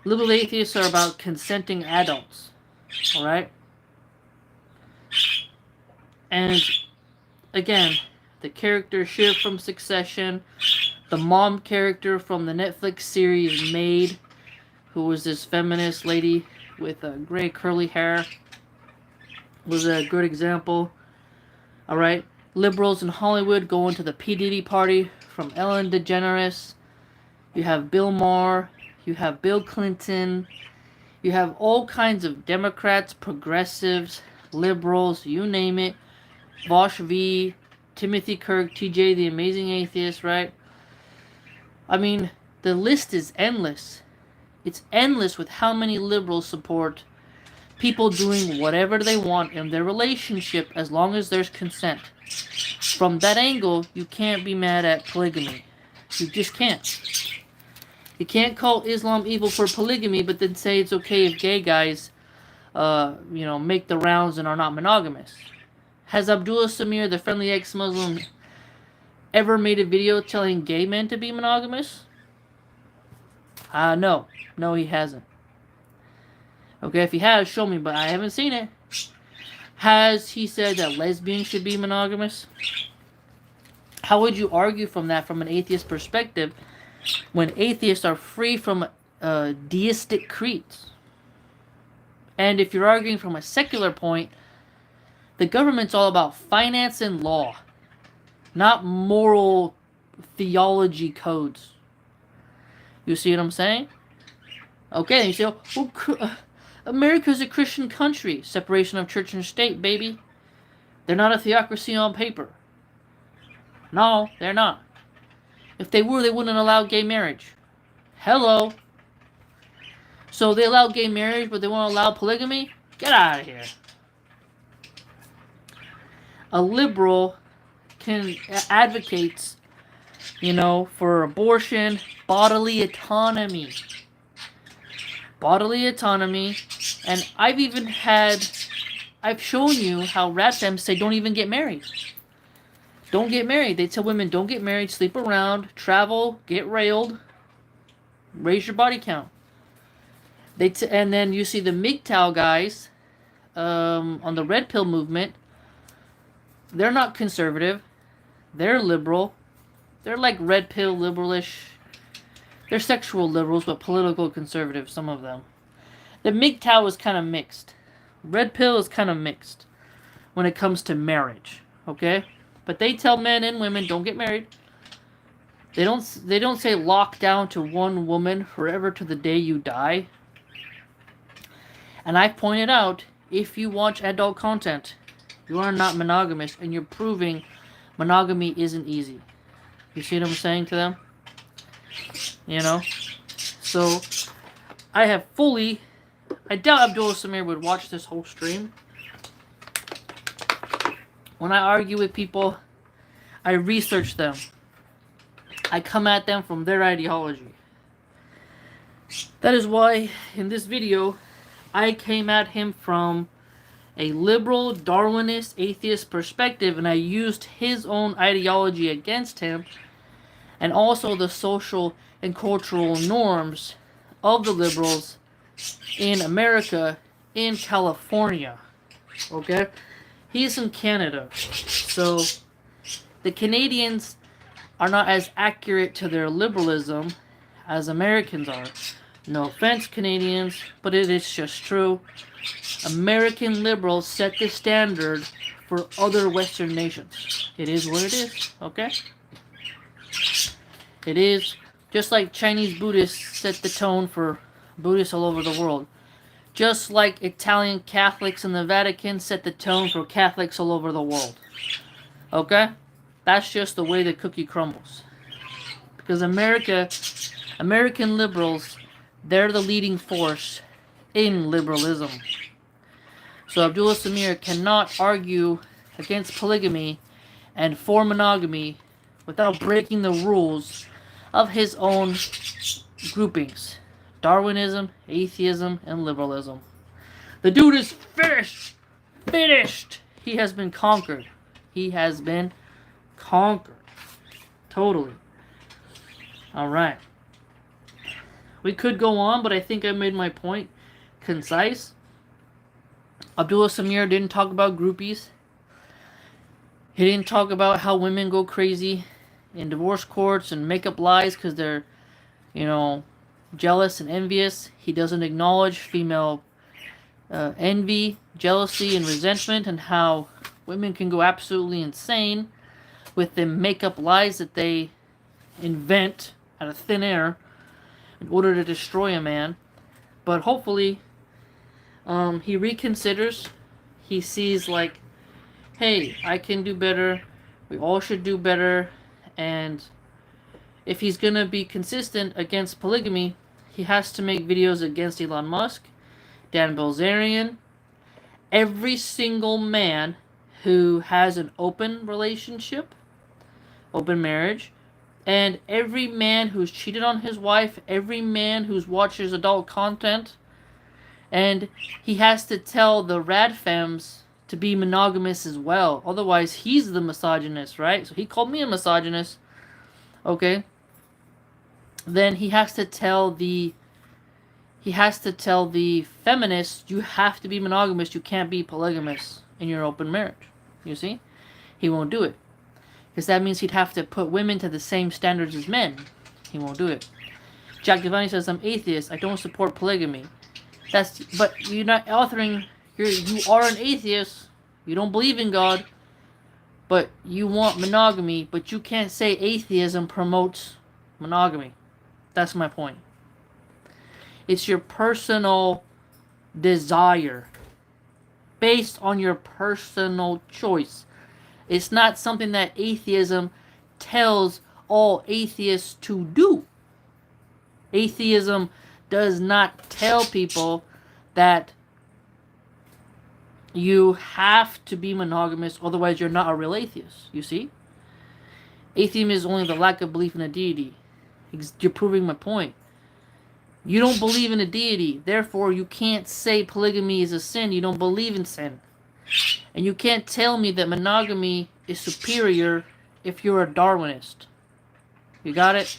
A: liberal atheists are about consenting adults. Alright? And, again, the character shift from Succession, the mom character from the Netflix series Maid, who was this feminist lady with gray curly hair, was a good example. Alright? Liberals in Hollywood going to the P. Diddy party from Ellen DeGeneres. You have Bill Maher. You have Bill Clinton. You have all kinds of Democrats, progressives, liberals, you name it. Vosh V, Timothy Kirk, TJ the Amazing Atheist, right? I mean, the list is endless. It's endless with how many liberals support people doing whatever they want in their relationship as long as there's consent. From that angle, you can't be mad at polygamy. You just can't. You can't call Islam evil for polygamy, but then say it's okay if gay guys, you know, make the rounds and are not monogamous. Has Abdullah Samir, the friendly ex-Muslim, ever made a video telling gay men to be monogamous? No. No, he hasn't. Okay, if he has, show me, but I haven't seen it. Has he said that lesbians should be monogamous? How would you argue from that from an atheist perspective when atheists are free from deistic creeds? And if you're arguing from a secular point, the government's all about finance and law, not moral theology codes. You see what I'm saying? Okay, you say, well, America's a Christian country. Separation of church and state, baby. They're not a theocracy on paper. No, they're not. If they were, they wouldn't allow gay marriage. Hello. So they allow gay marriage, but they won't allow polygamy? Get out of here. A liberal advocates, you know, for abortion, bodily autonomy. Bodily autonomy. And I've shown you how rat fems say don't even get married. Don't get married. They tell women don't get married, sleep around, travel, get railed, raise your body count. And then you see the MGTOW guys on the red pill movement. They're not conservative. They're liberal. They're like red pill liberalish. They're sexual liberals, but political conservative, some of them. The MGTOW is kind of mixed. Red pill is kind of mixed when it comes to marriage, okay? But they tell men and women don't get married. They don't say lock down to one woman forever to the day you die. And I've pointed out, if you watch adult content, you are not monogamous, and you're proving monogamy isn't easy. You see what I'm saying to them? You know? So, I doubt Abdullah Samir would watch this whole stream. When I argue with people, I research them. I come at them from their ideology. That is why in this video I came at him from a liberal, Darwinist, atheist perspective, and I used his own ideology against him, and also the social and cultural norms of the liberals in America, in California. Okay? He's in Canada. So the Canadians are not as accurate to their liberalism as Americans are. No offense, Canadians, but it is just true. American liberals set the standard for other Western nations. It is what it is, okay? It is just like Chinese Buddhists set the tone for Buddhists all over the world. Just like Italian Catholics in the Vatican set the tone for Catholics all over the world. Okay? That's just the way the cookie crumbles. Because American liberals, they're the leading force in liberalism. So Abdullah Samir cannot argue against polygamy and for monogamy without breaking the rules of his own groupings. Darwinism, atheism, and liberalism. The dude is finished! Finished! He has been conquered. He has been conquered. Totally. Alright. We could go on, but I think I made my point concise. Abdullah Samir didn't talk about groupies. He didn't talk about how women go crazy in divorce courts and make up lies because they're, jealous and envious. He doesn't acknowledge female envy, jealousy, and resentment, and how women can go absolutely insane with the make-up lies that they invent out of thin air in order to destroy a man. But hopefully he reconsiders. He sees like, hey, I can do better. We all should do better. And if he's gonna be consistent against polygamy, he has to make videos against Elon Musk, Dan Bilzerian, every single man who has an open relationship, open marriage, and every man who's cheated on his wife, every man who's watches adult content. And he has to tell the rad femmes to be monogamous as well. Otherwise, he's the misogynist, right? So he called me a misogynist. Okay. Then he has to tell the feminists, you have to be monogamous, you can't be polygamous in your open marriage. You see? He won't do it. Because that means he'd have to put women to the same standards as men. He won't do it. Jack Devani says, I'm atheist, I don't support polygamy. But you're not authoring, you are an atheist, you don't believe in God, but you want monogamy, but you can't say atheism promotes monogamy. That's my point. It's your personal desire, based on your personal choice. It's not something that atheism tells all atheists to do. Atheism does not tell people that you have to be monogamous, otherwise you're not a real atheist, you see? Atheism is only the lack of belief in a deity. You're proving my point. You don't believe in a deity, therefore you can't say polygamy is a sin. You don't believe in sin. And you can't tell me that monogamy is superior if you're a Darwinist. You got it?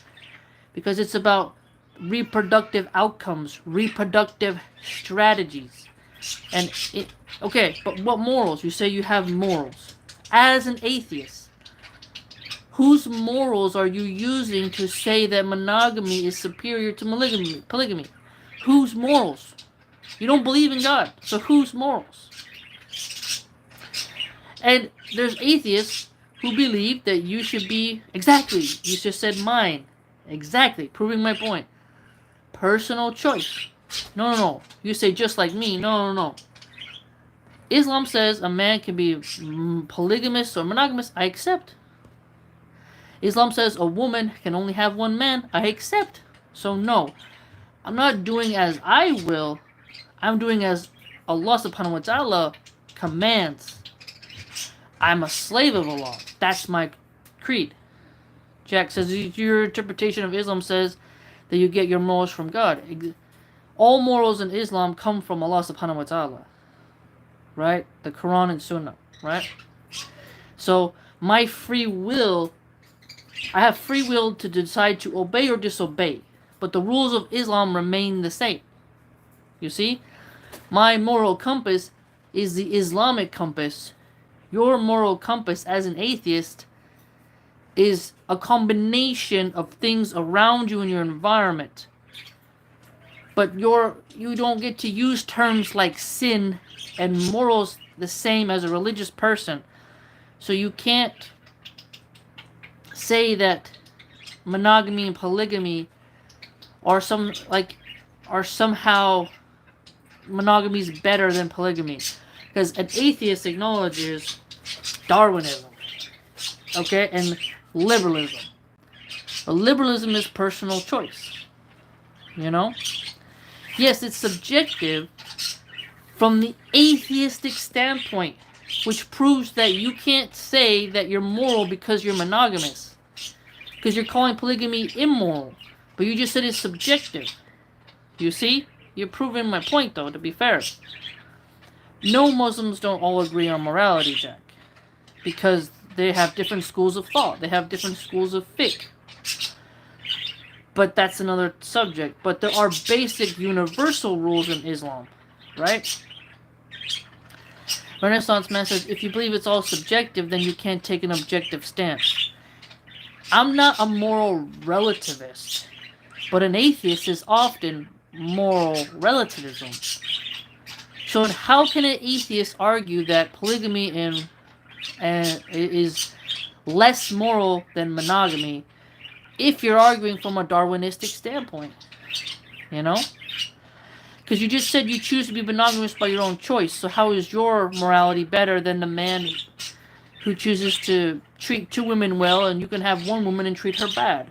A: Because it's about reproductive outcomes, reproductive strategies. And okay, but what morals? You say you have morals. As an atheist, whose morals are you using to say that monogamy is superior to polygamy? Whose morals? You don't believe in God, so whose morals? And there's atheists who believe that you should be, exactly, you just said mine. Exactly, proving my point. Personal choice. No. You say just like me. No. Islam says a man can be polygamous or monogamous. I accept. Islam says a woman can only have one man. I accept. So no. I'm not doing as I will. I'm doing as Allah subhanahu wa ta'ala commands. I'm a slave of Allah. That's my creed. Jack says your interpretation of Islam says that you get your morals from God. All morals in Islam come from Allah subhanahu wa ta'ala. Right? The Quran and Sunnah. Right? So, my free will, I have free will to decide to obey or disobey. But the rules of Islam remain the same. You see? My moral compass is the Islamic compass. Your moral compass as an atheist is a combination of things around you in your environment. But you don't get to use terms like sin and morals the same as a religious person. So you can't say that monogamy and polygamy are somehow monogamy is better than polygamy. Because an atheist acknowledges Darwinism. Okay? And liberalism. But liberalism is personal choice. You know? Yes, it's subjective from the atheistic standpoint, which proves that you can't say that you're moral because you're monogamous. Because you're calling polygamy immoral. But you just said it's subjective. You see? You're proving my point, though, to be fair. No, Muslims don't all agree on morality, Jack. Because they have different schools of thought. They have different schools of fiqh. But that's another subject. But there are basic universal rules in Islam. Right? Renaissance man says, if you believe it's all subjective, then you can't take an objective stance. I'm not a moral relativist. But an atheist is often moral relativism. So how can an atheist argue that polygamy is less moral than monogamy if you're arguing from a Darwinistic standpoint? You know? Because you just said you choose to be monogamous by your own choice. So how is your morality better than the man who chooses to treat two women well and you can have one woman and treat her bad?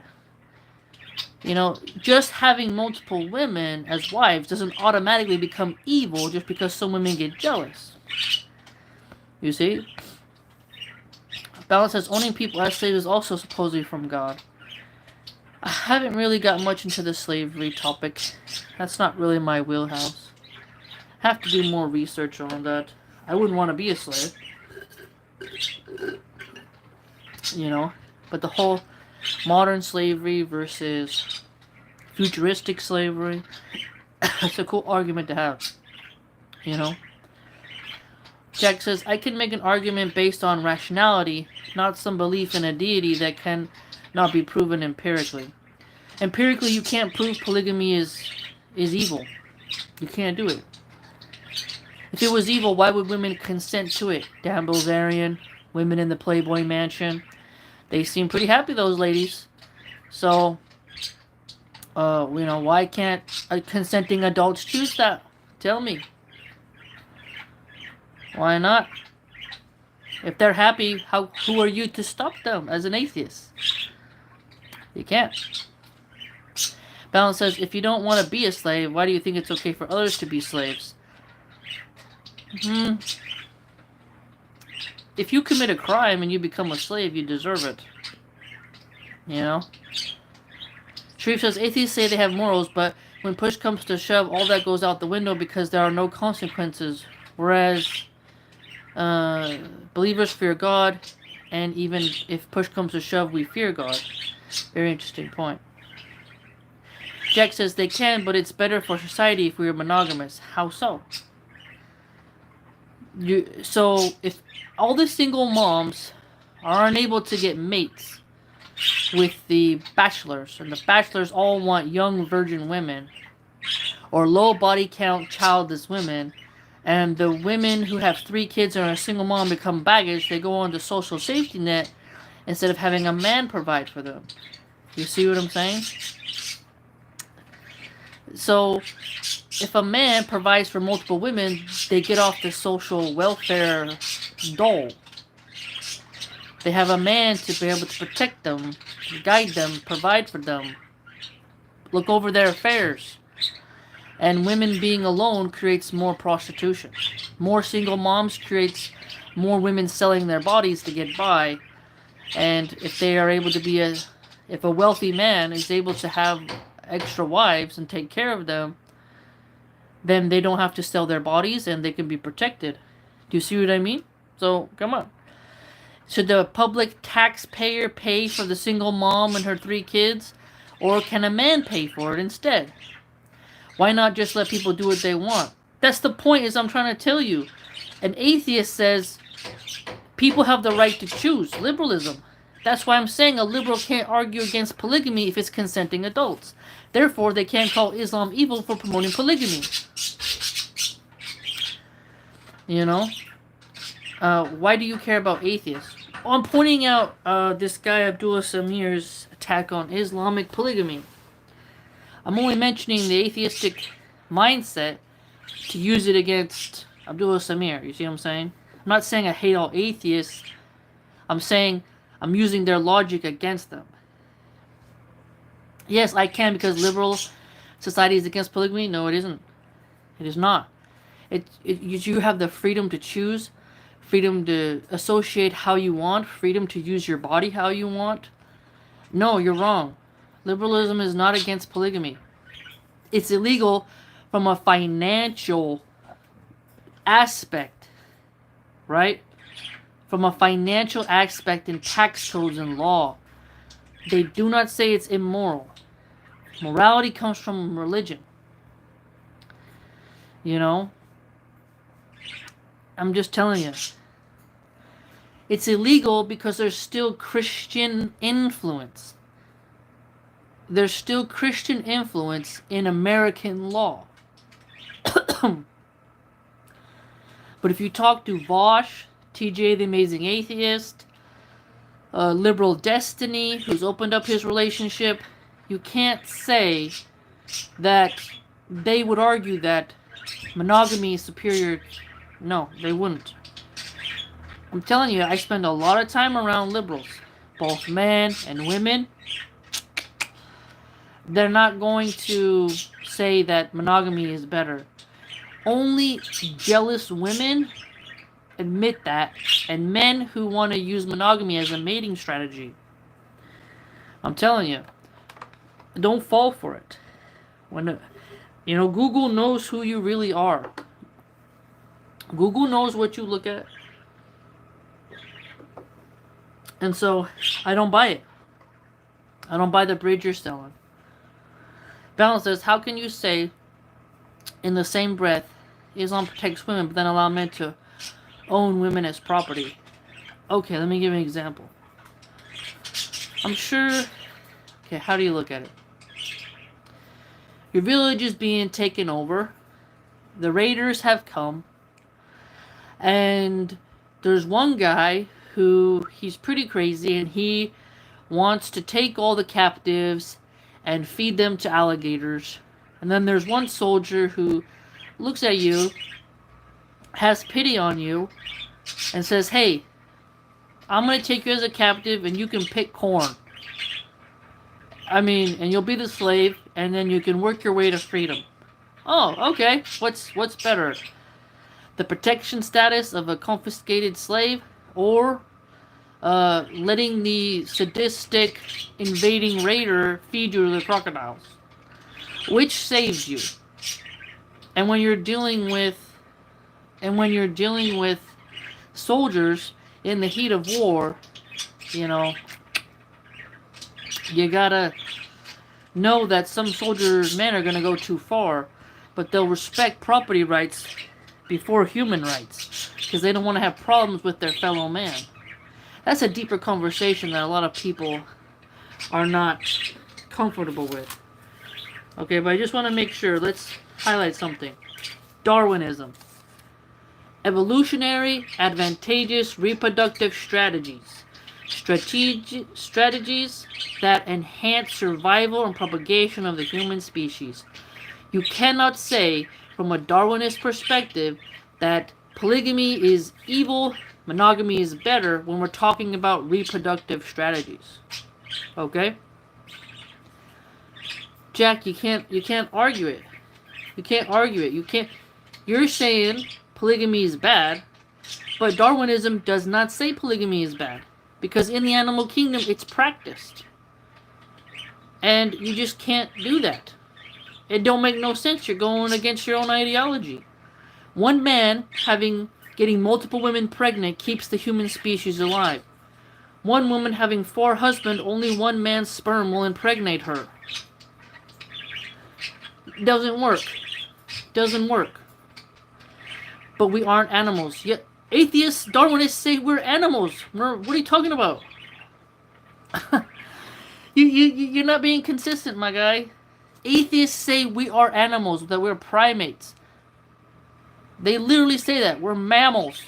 A: You know, just having multiple women as wives doesn't automatically become evil just because some women get jealous. You see? Balance says, owning people as slaves is also supposedly from God. I haven't really got much into the slavery topic. That's not really my wheelhouse. I have to do more research on that. I wouldn't want to be a slave. You know? But the whole modern slavery versus futuristic slavery, it's a cool argument to have. You know? Jack says, I can make an argument based on rationality, not some belief in a deity that can not be proven empirically. Empirically, you can't prove polygamy is evil. You can't do it. If it was evil, why would women consent to it? Dan Bilzerian, women in the Playboy Mansion. They seem pretty happy, those ladies. So, you know, why can't consenting adults choose that? Tell me. Why not? If they're happy, who are you to stop them as an atheist? You can't. Balance says, if you don't want to be a slave, why do you think it's okay for others to be slaves? If you commit a crime and you become a slave, you deserve it. You know? Sharif says, atheists say they have morals, but when push comes to shove, all that goes out the window because there are no consequences. Whereas believers fear God, and even if push comes to shove, we fear God. Very interesting point. Jack says they can, but it's better for society if we are monogamous. How so? So if all the single moms are unable to get mates with the bachelors, and the bachelors all want young virgin women, or low body count childless women, and the women who have 3 kids and are a single mom become baggage, they go on the social safety net instead of having a man provide for them. You see what I'm saying? So, if a man provides for multiple women, they get off the social welfare dole. They have a man to be able to protect them, guide them, provide for them, look over their affairs. And women being alone creates more prostitution. More single moms creates more women selling their bodies to get by. And if they are able to be if a wealthy man is able to have extra wives and take care of them, then they don't have to sell their bodies and they can be protected. Do you see what I mean? So, come on. Should the public taxpayer pay for the single mom and her 3 kids? Or can a man pay for it instead? Why not just let people do what they want? That's the point, is I'm trying to tell you. An atheist says people have the right to choose. Liberalism. That's why I'm saying a liberal can't argue against polygamy if it's consenting adults. Therefore, they can't call Islam evil for promoting polygamy. You know? Why do you care about atheists? Well, I'm pointing out this guy Abdullah Samir's attack on Islamic polygamy. I'm only mentioning the atheistic mindset to use it against Abdullah Samir. You see what I'm saying? I'm not saying I hate all atheists. I'm saying I'm using their logic against them. Yes, I can, because liberal society is against polygamy. No, it isn't. It is not. You have the freedom to choose, freedom to associate how you want, freedom to use your body how you want. No, you're wrong. Liberalism is not against polygamy. It's illegal from a financial aspect, right? From a financial aspect in tax codes and law. They do not say it's immoral. Morality comes from religion. You know? I'm just telling you. It's illegal because there's still Christian influence. There's still Christian influence in American law. But if you talk to Vosh, TJ the Amazing Atheist, Liberal Destiny, who's opened up his relationship, you can't say that they would argue that monogamy is superior. No, they wouldn't. I'm telling you, I spend a lot of time around liberals, both men and women. They're not going to say that monogamy is better. Only jealous women admit that, and men who want to use monogamy as a mating strategy. I'm telling you, don't fall for it. Google knows who you really are. Google knows what you look at. And so, I don't buy it. I don't buy the bridge you're selling. Balance says, how can you say, in the same breath, Islam protects women, but then allow men to own women as property? Okay, let me give you an example. I'm sure... Okay, how do you look at it? Your village is being taken over. The raiders have come. And there's one guy who, he's pretty crazy, and he wants to take all the captives and feed them to alligators. And then there's one soldier who looks at you, has pity on you, and says, hey, I'm going to take you as a captive and you can pick corn. And you'll be the slave, and then you can work your way to freedom. Oh, okay. What's better? The protection status of a confiscated slave, or letting the sadistic invading raider feed you to the crocodiles? Which saves you? And when you're dealing with soldiers in the heat of war, you gotta know that some soldiers' men are gonna go too far, but they'll respect property rights before human rights, because they don't want to have problems with their fellow man. That's a deeper conversation that a lot of people are not comfortable with. Okay, but I just want to make sure. Let's highlight something. Darwinism. Evolutionary, advantageous reproductive strategies. Strategies that enhance survival and propagation of the human species. You cannot say, from a Darwinist perspective, that polygamy is evil, monogamy is better, when we're talking about reproductive strategies. Okay? Jack, you can't argue it. You can't argue it. You're saying polygamy is bad, but Darwinism does not say polygamy is bad, because in the animal kingdom it's practiced. And you just can't do that. It don't make no sense. You're going against your own ideology. One man getting multiple women pregnant keeps the human species alive. One woman having 4 husbands, only one man's sperm will impregnate her. Doesn't work. Doesn't work. But we aren't animals. Yet atheists, Darwinists say we're animals. What are you talking about? You're not being consistent, my guy. Atheists say we are animals, that we're primates. They literally say that. We're mammals.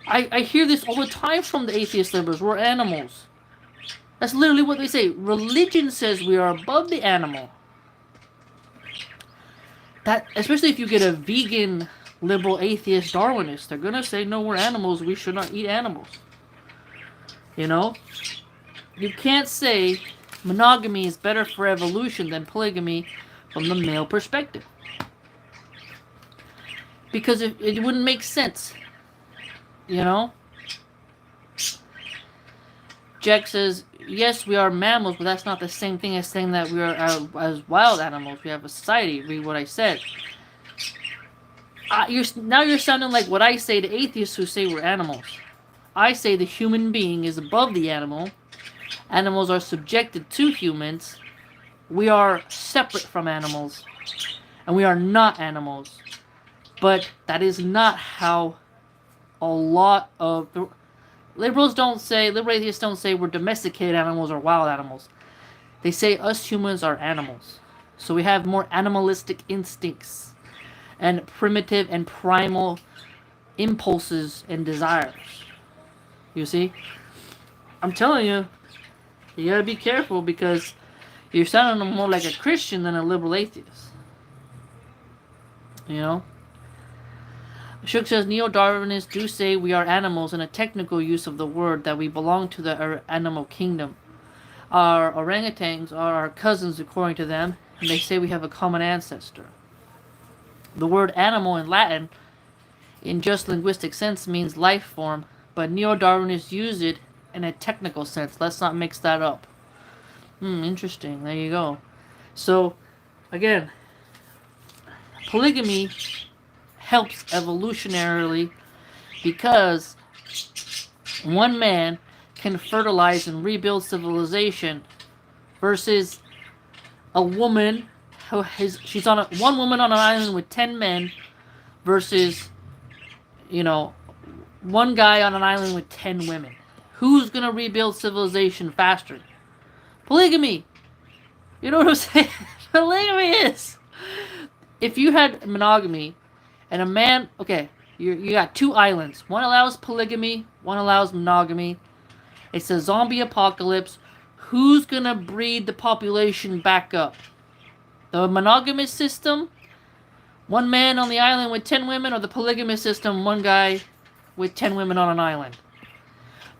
A: I hear this all the time from the atheist liberals. We're animals. That's literally what they say. Religion says we are above the animal. That, especially if you get a vegan, liberal, atheist, Darwinist, they're going to say, no, we're animals. We should not eat animals. You know? You can't say monogamy is better for evolution than polygamy from the male perspective. Because it wouldn't make sense. You know? Jack says, yes, we are mammals, but that's not the same thing as saying that we are as wild animals. We have a society. Read what I said. Now you're sounding like what I say to atheists who say we're animals. I say the human being is above the animal. Animals are subjected to humans. We are separate from animals. And we are not animals. But that is not how a lot of the liberal atheists don't say we're domesticated animals or wild animals. They say us humans are animals. So we have more animalistic instincts and primitive and primal impulses and desires. You see? I'm telling you, you gotta be careful because you're sounding more like a Christian than a liberal atheist. You know? Shook says, Neo-Darwinists do say we are animals in a technical use of the word, that we belong to the animal kingdom. Our orangutans are our cousins according to them, and they say we have a common ancestor. The word animal in Latin, in just linguistic sense, means life form, but Neo-Darwinists use it in a technical sense. Let's not mix that up. Interesting. There you go. So, again, polygamy helps evolutionarily because one man can fertilize and rebuild civilization versus a woman she's on one woman on an island with 10 men versus, you know, one guy on an island with 10 women. Who's gonna rebuild civilization faster? Polygamy. You know what I'm saying? Polygamy is. If you had monogamy and a man, okay, you got 2 islands. One allows polygamy, one allows monogamy. It's a zombie apocalypse. Who's gonna breed the population back up? The monogamous system, one man on the island with 10 women, or the polygamous system, one guy with 10 women on an island?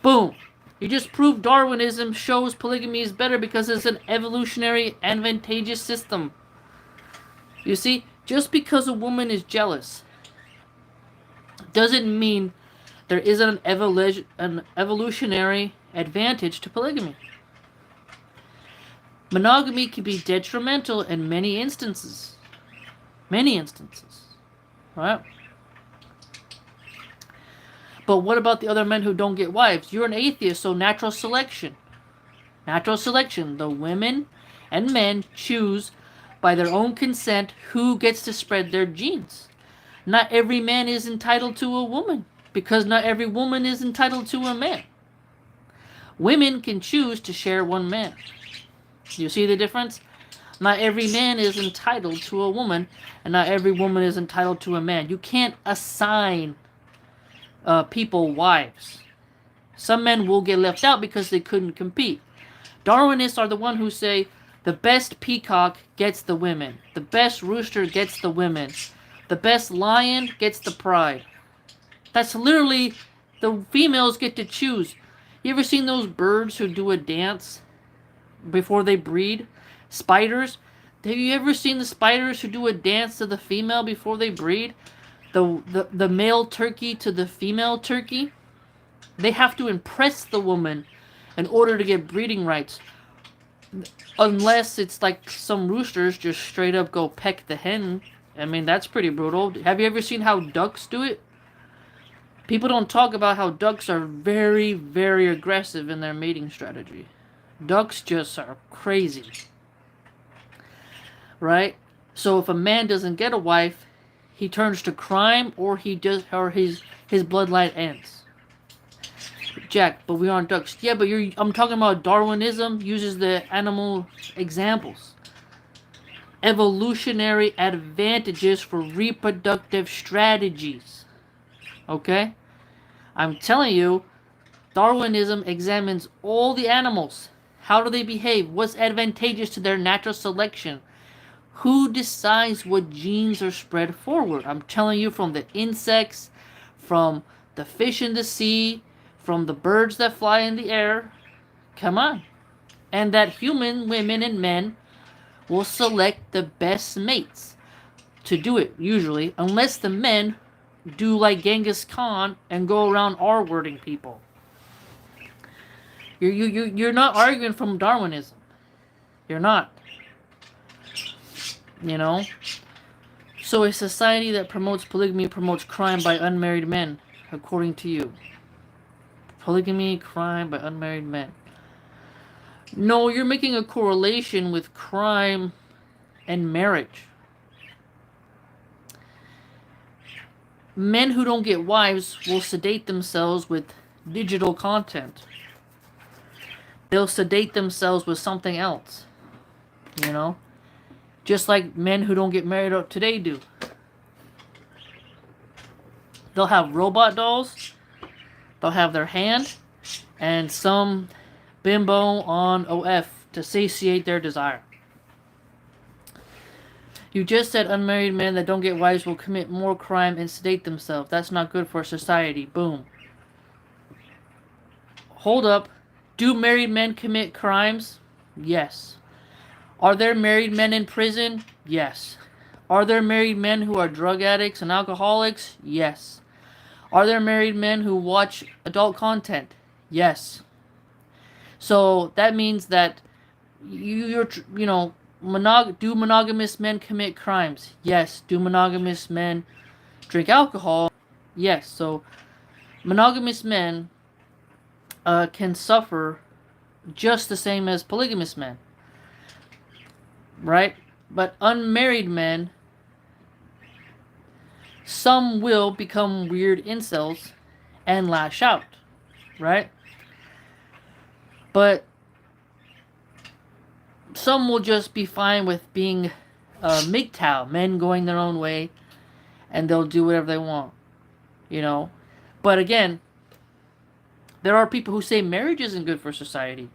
A: Boom. You just proved Darwinism shows polygamy is better because it's an evolutionary advantageous system. You see, just because a woman is jealous doesn't mean there isn't an evolutionary advantage to polygamy. Monogamy can be detrimental in many instances. Many instances. Right? But what about the other men who don't get wives? You're an atheist, so natural selection. Natural selection. The women and men choose by their own consent who gets to spread their genes. Not every man is entitled to a woman, because not every woman is entitled to a man. Women can choose to share one man. You see the difference? Not every man is entitled to a woman, and not every woman is entitled to a man. You can't assign people wives. Some men will get left out because they couldn't compete. Darwinists are the one who say the best peacock gets the women. The best rooster gets the women. The best lion gets the pride. That's literally, the females get to choose. You ever seen those birds who do a dance before they breed? Spiders. Have you ever seen the spiders who do a dance to the female before they breed? The male turkey to the female turkey? They have to impress the woman in order to get breeding rights. Unless it's like some roosters just straight up go peck the hen. I mean, that's pretty brutal. Have you ever seen how ducks do it? People don't talk about how ducks are very, very aggressive in their mating strategy. Ducks just are crazy. Right? So if a man doesn't get a wife, he turns to crime, or his bloodline ends. Jack, but we aren't ducks. Yeah, but I'm talking about Darwinism uses the animal examples. Evolutionary advantages for reproductive strategies. Okay? I'm telling you, Darwinism examines all the animals. How do they behave? What's advantageous to their natural selection? Who decides what genes are spread forward? I'm telling you, from the insects, from the fish in the sea, from the birds that fly in the air. Come on. And that human women and men will select the best mates to do it, usually, unless the men do like Genghis Khan and go around R-wording people. You're not arguing from Darwinism. You're not. You know? So a society that promotes polygamy promotes crime by unmarried men, according to you. Polygamy, crime by unmarried men. No, you're making a correlation with crime and marriage. Men who don't get wives will sedate themselves with digital content. They'll sedate themselves with something else. You know? Just like men who don't get married up today do. They'll have robot dolls. They'll have their hand and some bimbo on OF to satiate their desire. You just said unmarried men that don't get wives will commit more crime and sedate themselves. That's not good for society. Boom. Hold up. Do married men commit crimes? Yes. Are there married men in prison? Yes. Are there married men who are drug addicts and alcoholics? Yes. Are there married men who watch adult content? Yes. So that means that do monogamous men commit crimes? Yes. Do monogamous men drink alcohol? Yes. So monogamous men can suffer just the same as polygamous men. Right? But unmarried men, some will become weird incels and lash out, right? But some will just be fine with being MGTOW, men going their own way, and they'll do whatever they want, you know? But again, there are people who say marriage isn't good for society.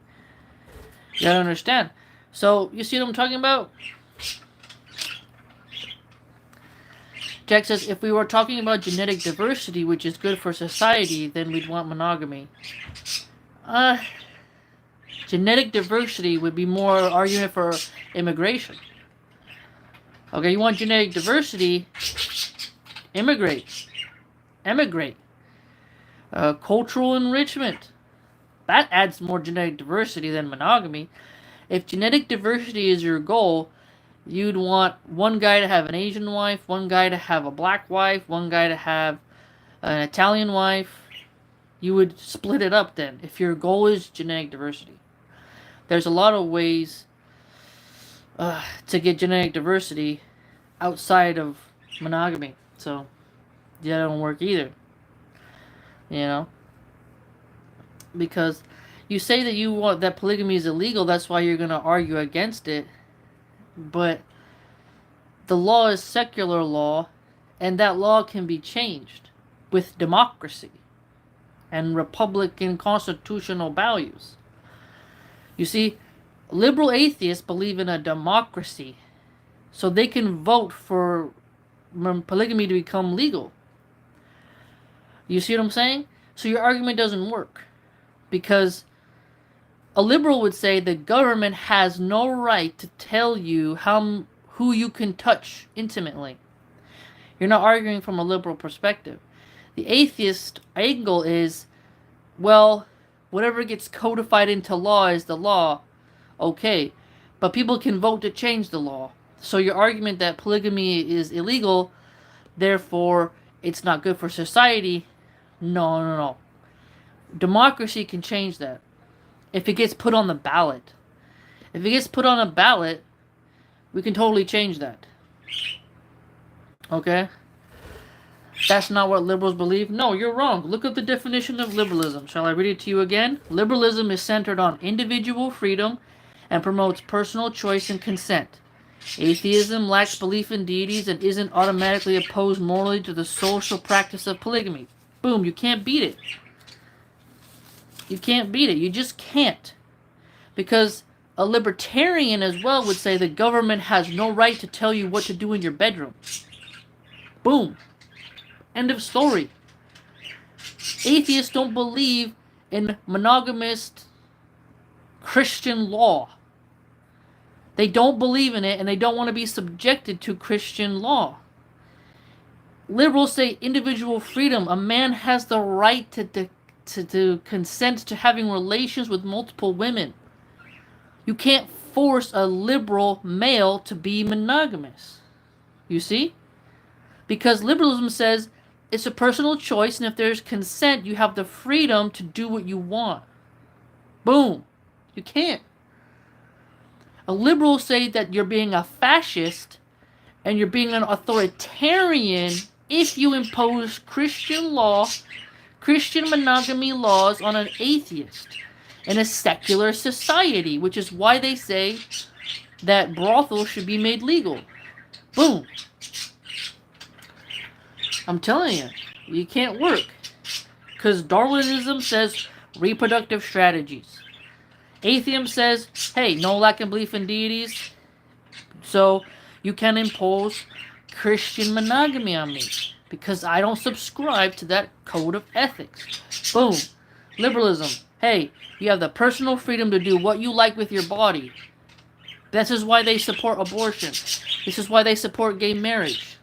A: You gotta understand. So, you see what I'm talking about? Jack says, if we were talking about genetic diversity, which is good for society, then we'd want monogamy. Genetic diversity would be more argument for immigration. Okay, you want genetic diversity? Emigrate. Cultural enrichment. That adds more genetic diversity than monogamy. If genetic diversity is your goal, you'd want one guy to have an Asian wife, one guy to have a black wife, one guy to have an Italian wife. You would split it up then, if your goal is genetic diversity. There's a lot of ways to get genetic diversity outside of monogamy. So, yeah, that don't work either. You know? Because you say that you want that polygamy is illegal, that's why you're going to argue against it. But the law is secular law, and that law can be changed with democracy and Republican constitutional values. You see, liberal atheists believe in a democracy, so they can vote for polygamy to become legal. You see what I'm saying? So your argument doesn't work, because a liberal would say the government has no right to tell you who you can touch intimately. You're not arguing from a liberal perspective. The atheist angle is, well, whatever gets codified into law is the law, okay. But people can vote to change the law. So your argument that polygamy is illegal, therefore it's not good for society, no. Democracy can change that if it gets put on the ballot. If it gets put on a ballot, we can totally change that. Okay? That's not what liberals believe? No, you're wrong. Look up the definition of liberalism. Shall I read it to you again? Liberalism is centered on individual freedom and promotes personal choice and consent. Atheism lacks belief in deities and isn't automatically opposed morally to the social practice of polygamy. Boom, you can't beat it. You can't beat it. You just can't. Because a libertarian as well would say the government has no right to tell you what to do in your bedroom. Boom. End of story. Atheists don't believe in monogamous Christian law. They don't believe in it, and they don't want to be subjected to Christian law. Liberals say individual freedom. A man has the right to consent to having relations with multiple women. You can't force a liberal male to be monogamous. You see? Because liberalism says it's a personal choice, and if there's consent, you have the freedom to do what you want. Boom. You can't. A liberal say that you're being a fascist and you're being an authoritarian if you impose Christian law, Christian monogamy laws on an atheist in a secular society, which is why they say that brothels should be made legal. Boom. I'm telling you, you can't work. Because Darwinism says reproductive strategies. Atheism says, hey, no lack of belief in deities, so you can impose Christian monogamy on me because I don't subscribe to that code of ethics. Boom. Liberalism. Hey, you have the personal freedom to do what you like with your body. This is why they support abortion. This is why they support gay marriage.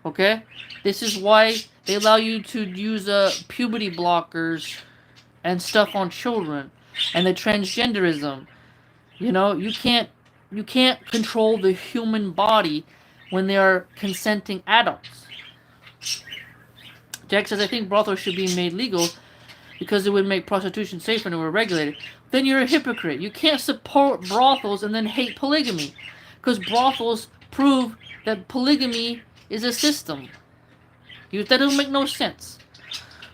A: Okay? This is why they allow you to use puberty blockers and stuff on children. And the transgenderism. You know, you can't control the human body when they are consenting adults. Jack says, I think brothels should be made legal because it would make prostitution safer and it would regulate it. Then you're a hypocrite. You can't support brothels and then hate polygamy. Because brothels prove that polygamy is a system. That doesn't make no sense.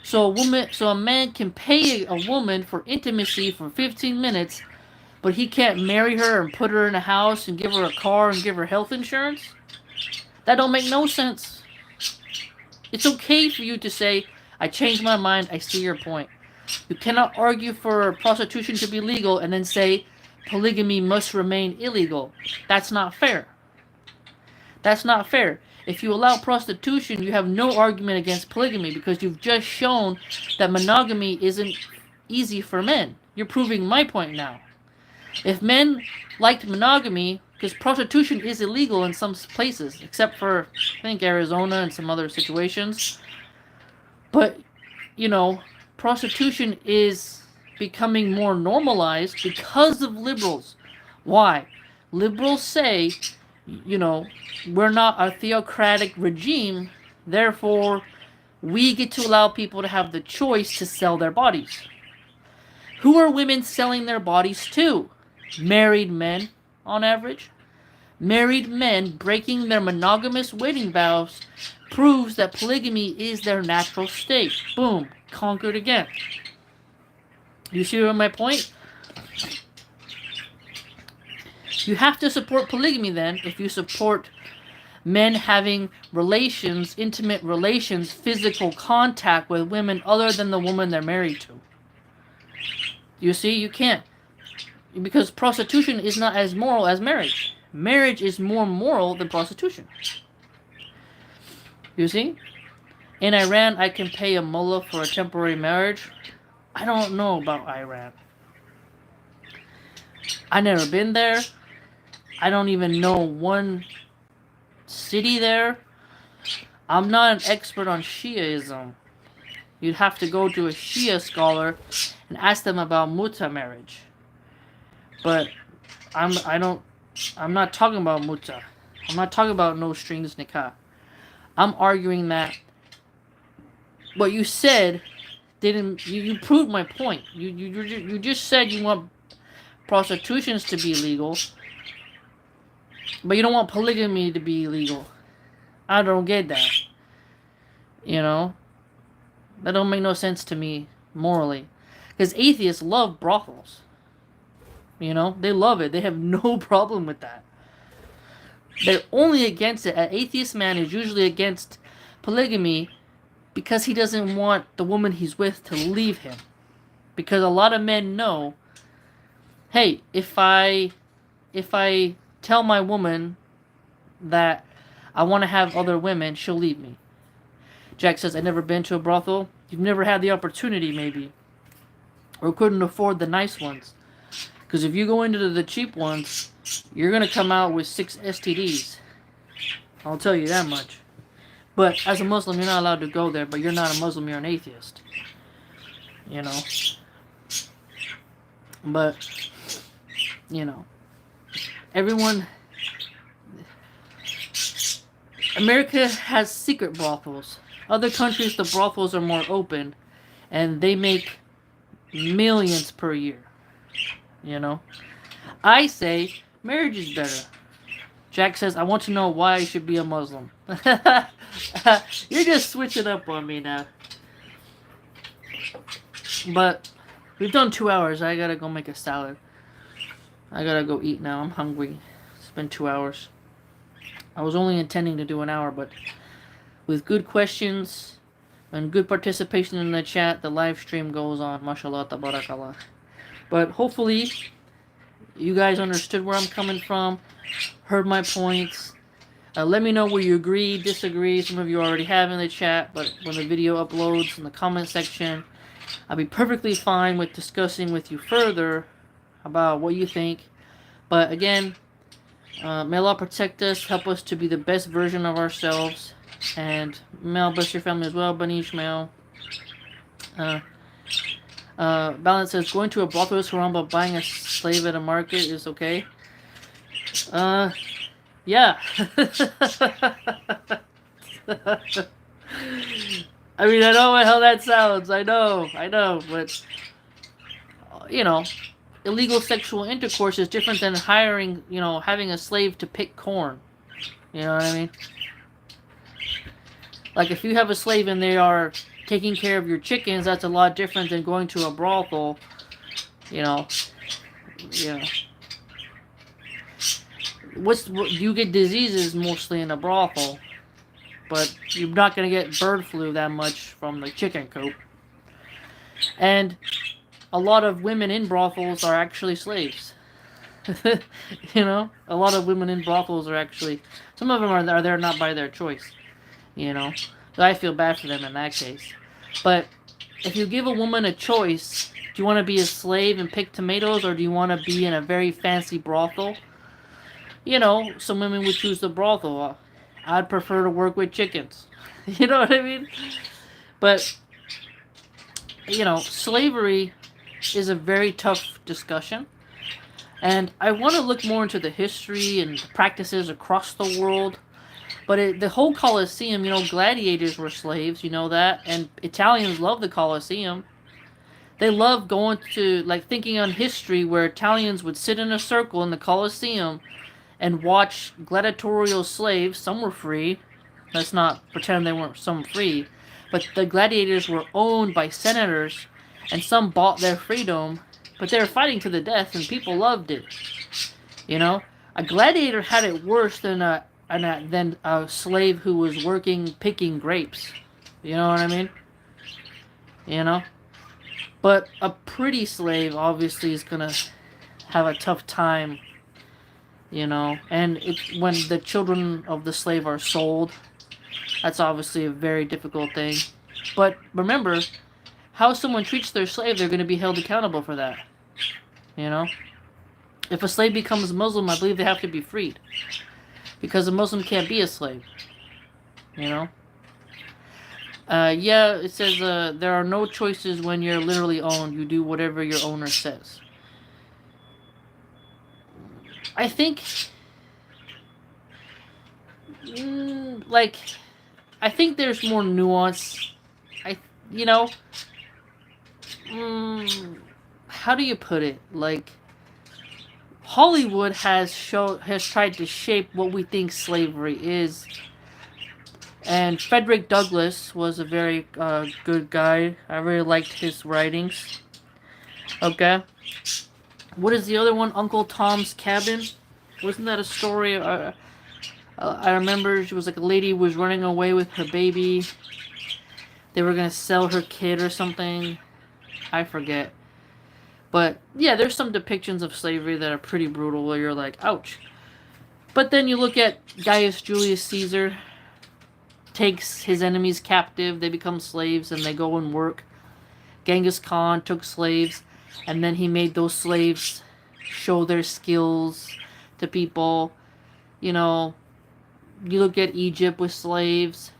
A: So a man can pay a woman for intimacy for 15 minutes, but he can't marry her and put her in a house and give her a car and give her health insurance? That don't make no sense. It's okay for you to say, I changed my mind, I see your point. You cannot argue for prostitution to be legal and then say polygamy must remain illegal. That's not fair. That's not fair. If you allow prostitution, you have no argument against polygamy because you've just shown that monogamy isn't easy for men. You're proving my point now. If men liked monogamy, because prostitution is illegal in some places, except for, I think, Arizona and some other situations. But, you know, prostitution is becoming more normalized because of liberals. Why? Liberals say, you know, we're not a theocratic regime, therefore we get to allow people to have the choice to sell their bodies. Who are women selling their bodies to? Married men, on average. Married men breaking their monogamous wedding vows proves that polygamy is their natural state. Boom, conquered again. You see my point? You have to support polygamy then if you support men having relations, intimate relations, physical contact with women other than the woman they're married to. You see, you can't. Because prostitution is not as moral as marriage. Marriage is more moral than prostitution. You see? In Iran, I can pay a mullah for a temporary marriage. I don't know about Iran. I've never been there. I don't even know one city there. I'm not an expert on Shiaism. You'd have to go to a Shia scholar and ask them about muta marriage. But I'm not talking about muta. I'm not talking about no strings nikah. I'm arguing that what you said didn't. You proved my point. You just said you want prostitutions to be legal, but you don't want polygamy to be legal. I don't get that. You know, that don't make no sense to me morally, because atheists love brothels. You know, they love it. They have no problem with that. They're only against it. An atheist man is usually against polygamy because he doesn't want the woman he's with to leave him. Because a lot of men know, hey, if I tell my woman that I want to have other women, she'll leave me. Jack says, I've never been to a brothel. You've never had the opportunity, maybe. Or couldn't afford the nice ones. Because if you go into the cheap ones, you're going to come out with 6 STDs. I'll tell you that much. But as a Muslim, you're not allowed to go there. But you're not a Muslim, you're an atheist. You know. But, you know. Everyone... America has secret brothels. Other countries, the brothels are more open. And they make millions per year. You know? I say marriage is better. Jack says, I want to know why I should be a Muslim. You're just switching up on me now. But we've done 2 hours. I gotta go make a salad. I gotta go eat now. I'm hungry. It's been 2 hours. I was only intending to do an hour, but with good questions and good participation in the chat, the live stream goes on. MashaAllah, tabarakallah. But hopefully, you guys understood where I'm coming from, heard my points. Let me know where you agree, disagree. Some of you already have in the chat, but when the video uploads in the comment section, I'll be perfectly fine with discussing with you further about what you think. But again, may Allah protect us, help us to be the best version of ourselves, and may Allah bless your family as well, Bani Ishmael. Balance says, going to a brothel is haram, but buying a slave at a market is okay. Yeah. I mean, I know what hell that sounds. I know. But, you know, illegal sexual intercourse is different than hiring, you know, having a slave to pick corn. You know what I mean? Like, if you have a slave and they are taking care of your chickens, that's a lot different than going to a brothel. You know. Yeah. You get diseases mostly in a brothel, but you're not going to get bird flu that much from the chicken coop. And a lot of women in brothels are actually slaves. You know, a lot of women in brothels are actually, some of them are there not by their choice. You know, so I feel bad for them in that case. But if you give a woman a choice, do you want to be a slave and pick tomatoes, or do you want to be in a very fancy brothel? You know, some women would choose the brothel. I'd prefer to work with chickens. You know what I mean? But, you know, slavery is a very tough discussion. And I want to look more into the history and the practices across the world. But the whole Colosseum, you know, gladiators were slaves, you know that? And Italians love the Colosseum. They love going to, like, thinking on history where Italians would sit in a circle in the Colosseum and watch gladiatorial slaves. Some were free. Let's not pretend they weren't some free. But the gladiators were owned by senators, and some bought their freedom, but they were fighting to the death, and people loved it. You know? A gladiator had it worse than a slave who was picking grapes. You know what I mean? You know? But a pretty slave obviously is gonna have a tough time, you know. And when the children of the slave are sold, that's obviously a very difficult thing. But remember, how someone treats their slave, they're gonna be held accountable for that. You know? If a slave becomes Muslim, I believe they have to be freed. Because a Muslim can't be a slave. You know? Yeah, it says there are no choices when you're literally owned. You do whatever your owner says. I think, like, I think there's more nuance. I, you know, how do you put it? Like, Hollywood has tried to shape what we think slavery is, and Frederick Douglass was a very good guy. I really liked his writings. Okay, what is the other one? Uncle Tom's Cabin. Wasn't that a story? I remember she was like a lady was running away with her baby. They were gonna sell her kid or something. I forget. But yeah, there's some depictions of slavery that are pretty brutal where you're like, ouch. But then you look at Gaius Julius Caesar, takes his enemies captive, they become slaves, and they go and work. Genghis Khan took slaves, and then he made those slaves show their skills to people. You know, you look at Egypt with slaves.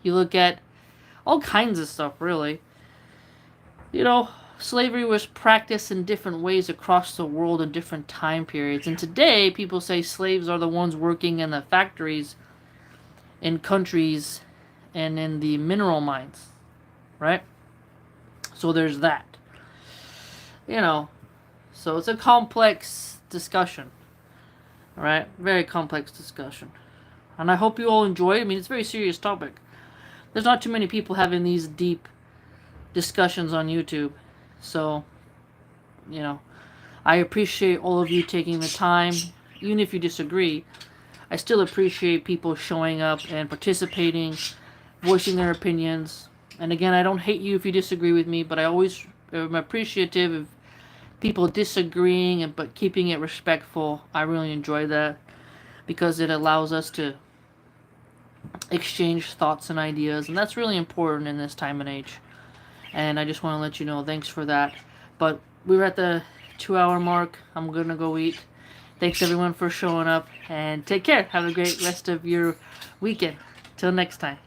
A: You look at all kinds of stuff, really. You know, slavery was practiced in different ways across the world in different time periods. And today, people say slaves are the ones working in the factories in countries and in the mineral mines, right? So there's that. You know, so it's a complex discussion, right? Very complex discussion. And I hope you all enjoy it. I mean, it's a very serious topic. There's not too many people having these deep discussions on YouTube. So, you know, I appreciate all of you taking the time. Even if you disagree, I still appreciate people showing up and participating, voicing their opinions. And again, I don't hate you if you disagree with me, but I always am appreciative of people disagreeing and but keeping it respectful. I really enjoy that because it allows us to exchange thoughts and ideas, and that's really important in this time and age. And I just want to let you know, thanks for that. But we're at the 2-hour mark. I'm gonna go eat. Thanks everyone for showing up, and take care. Have a great rest of your weekend. Till next time.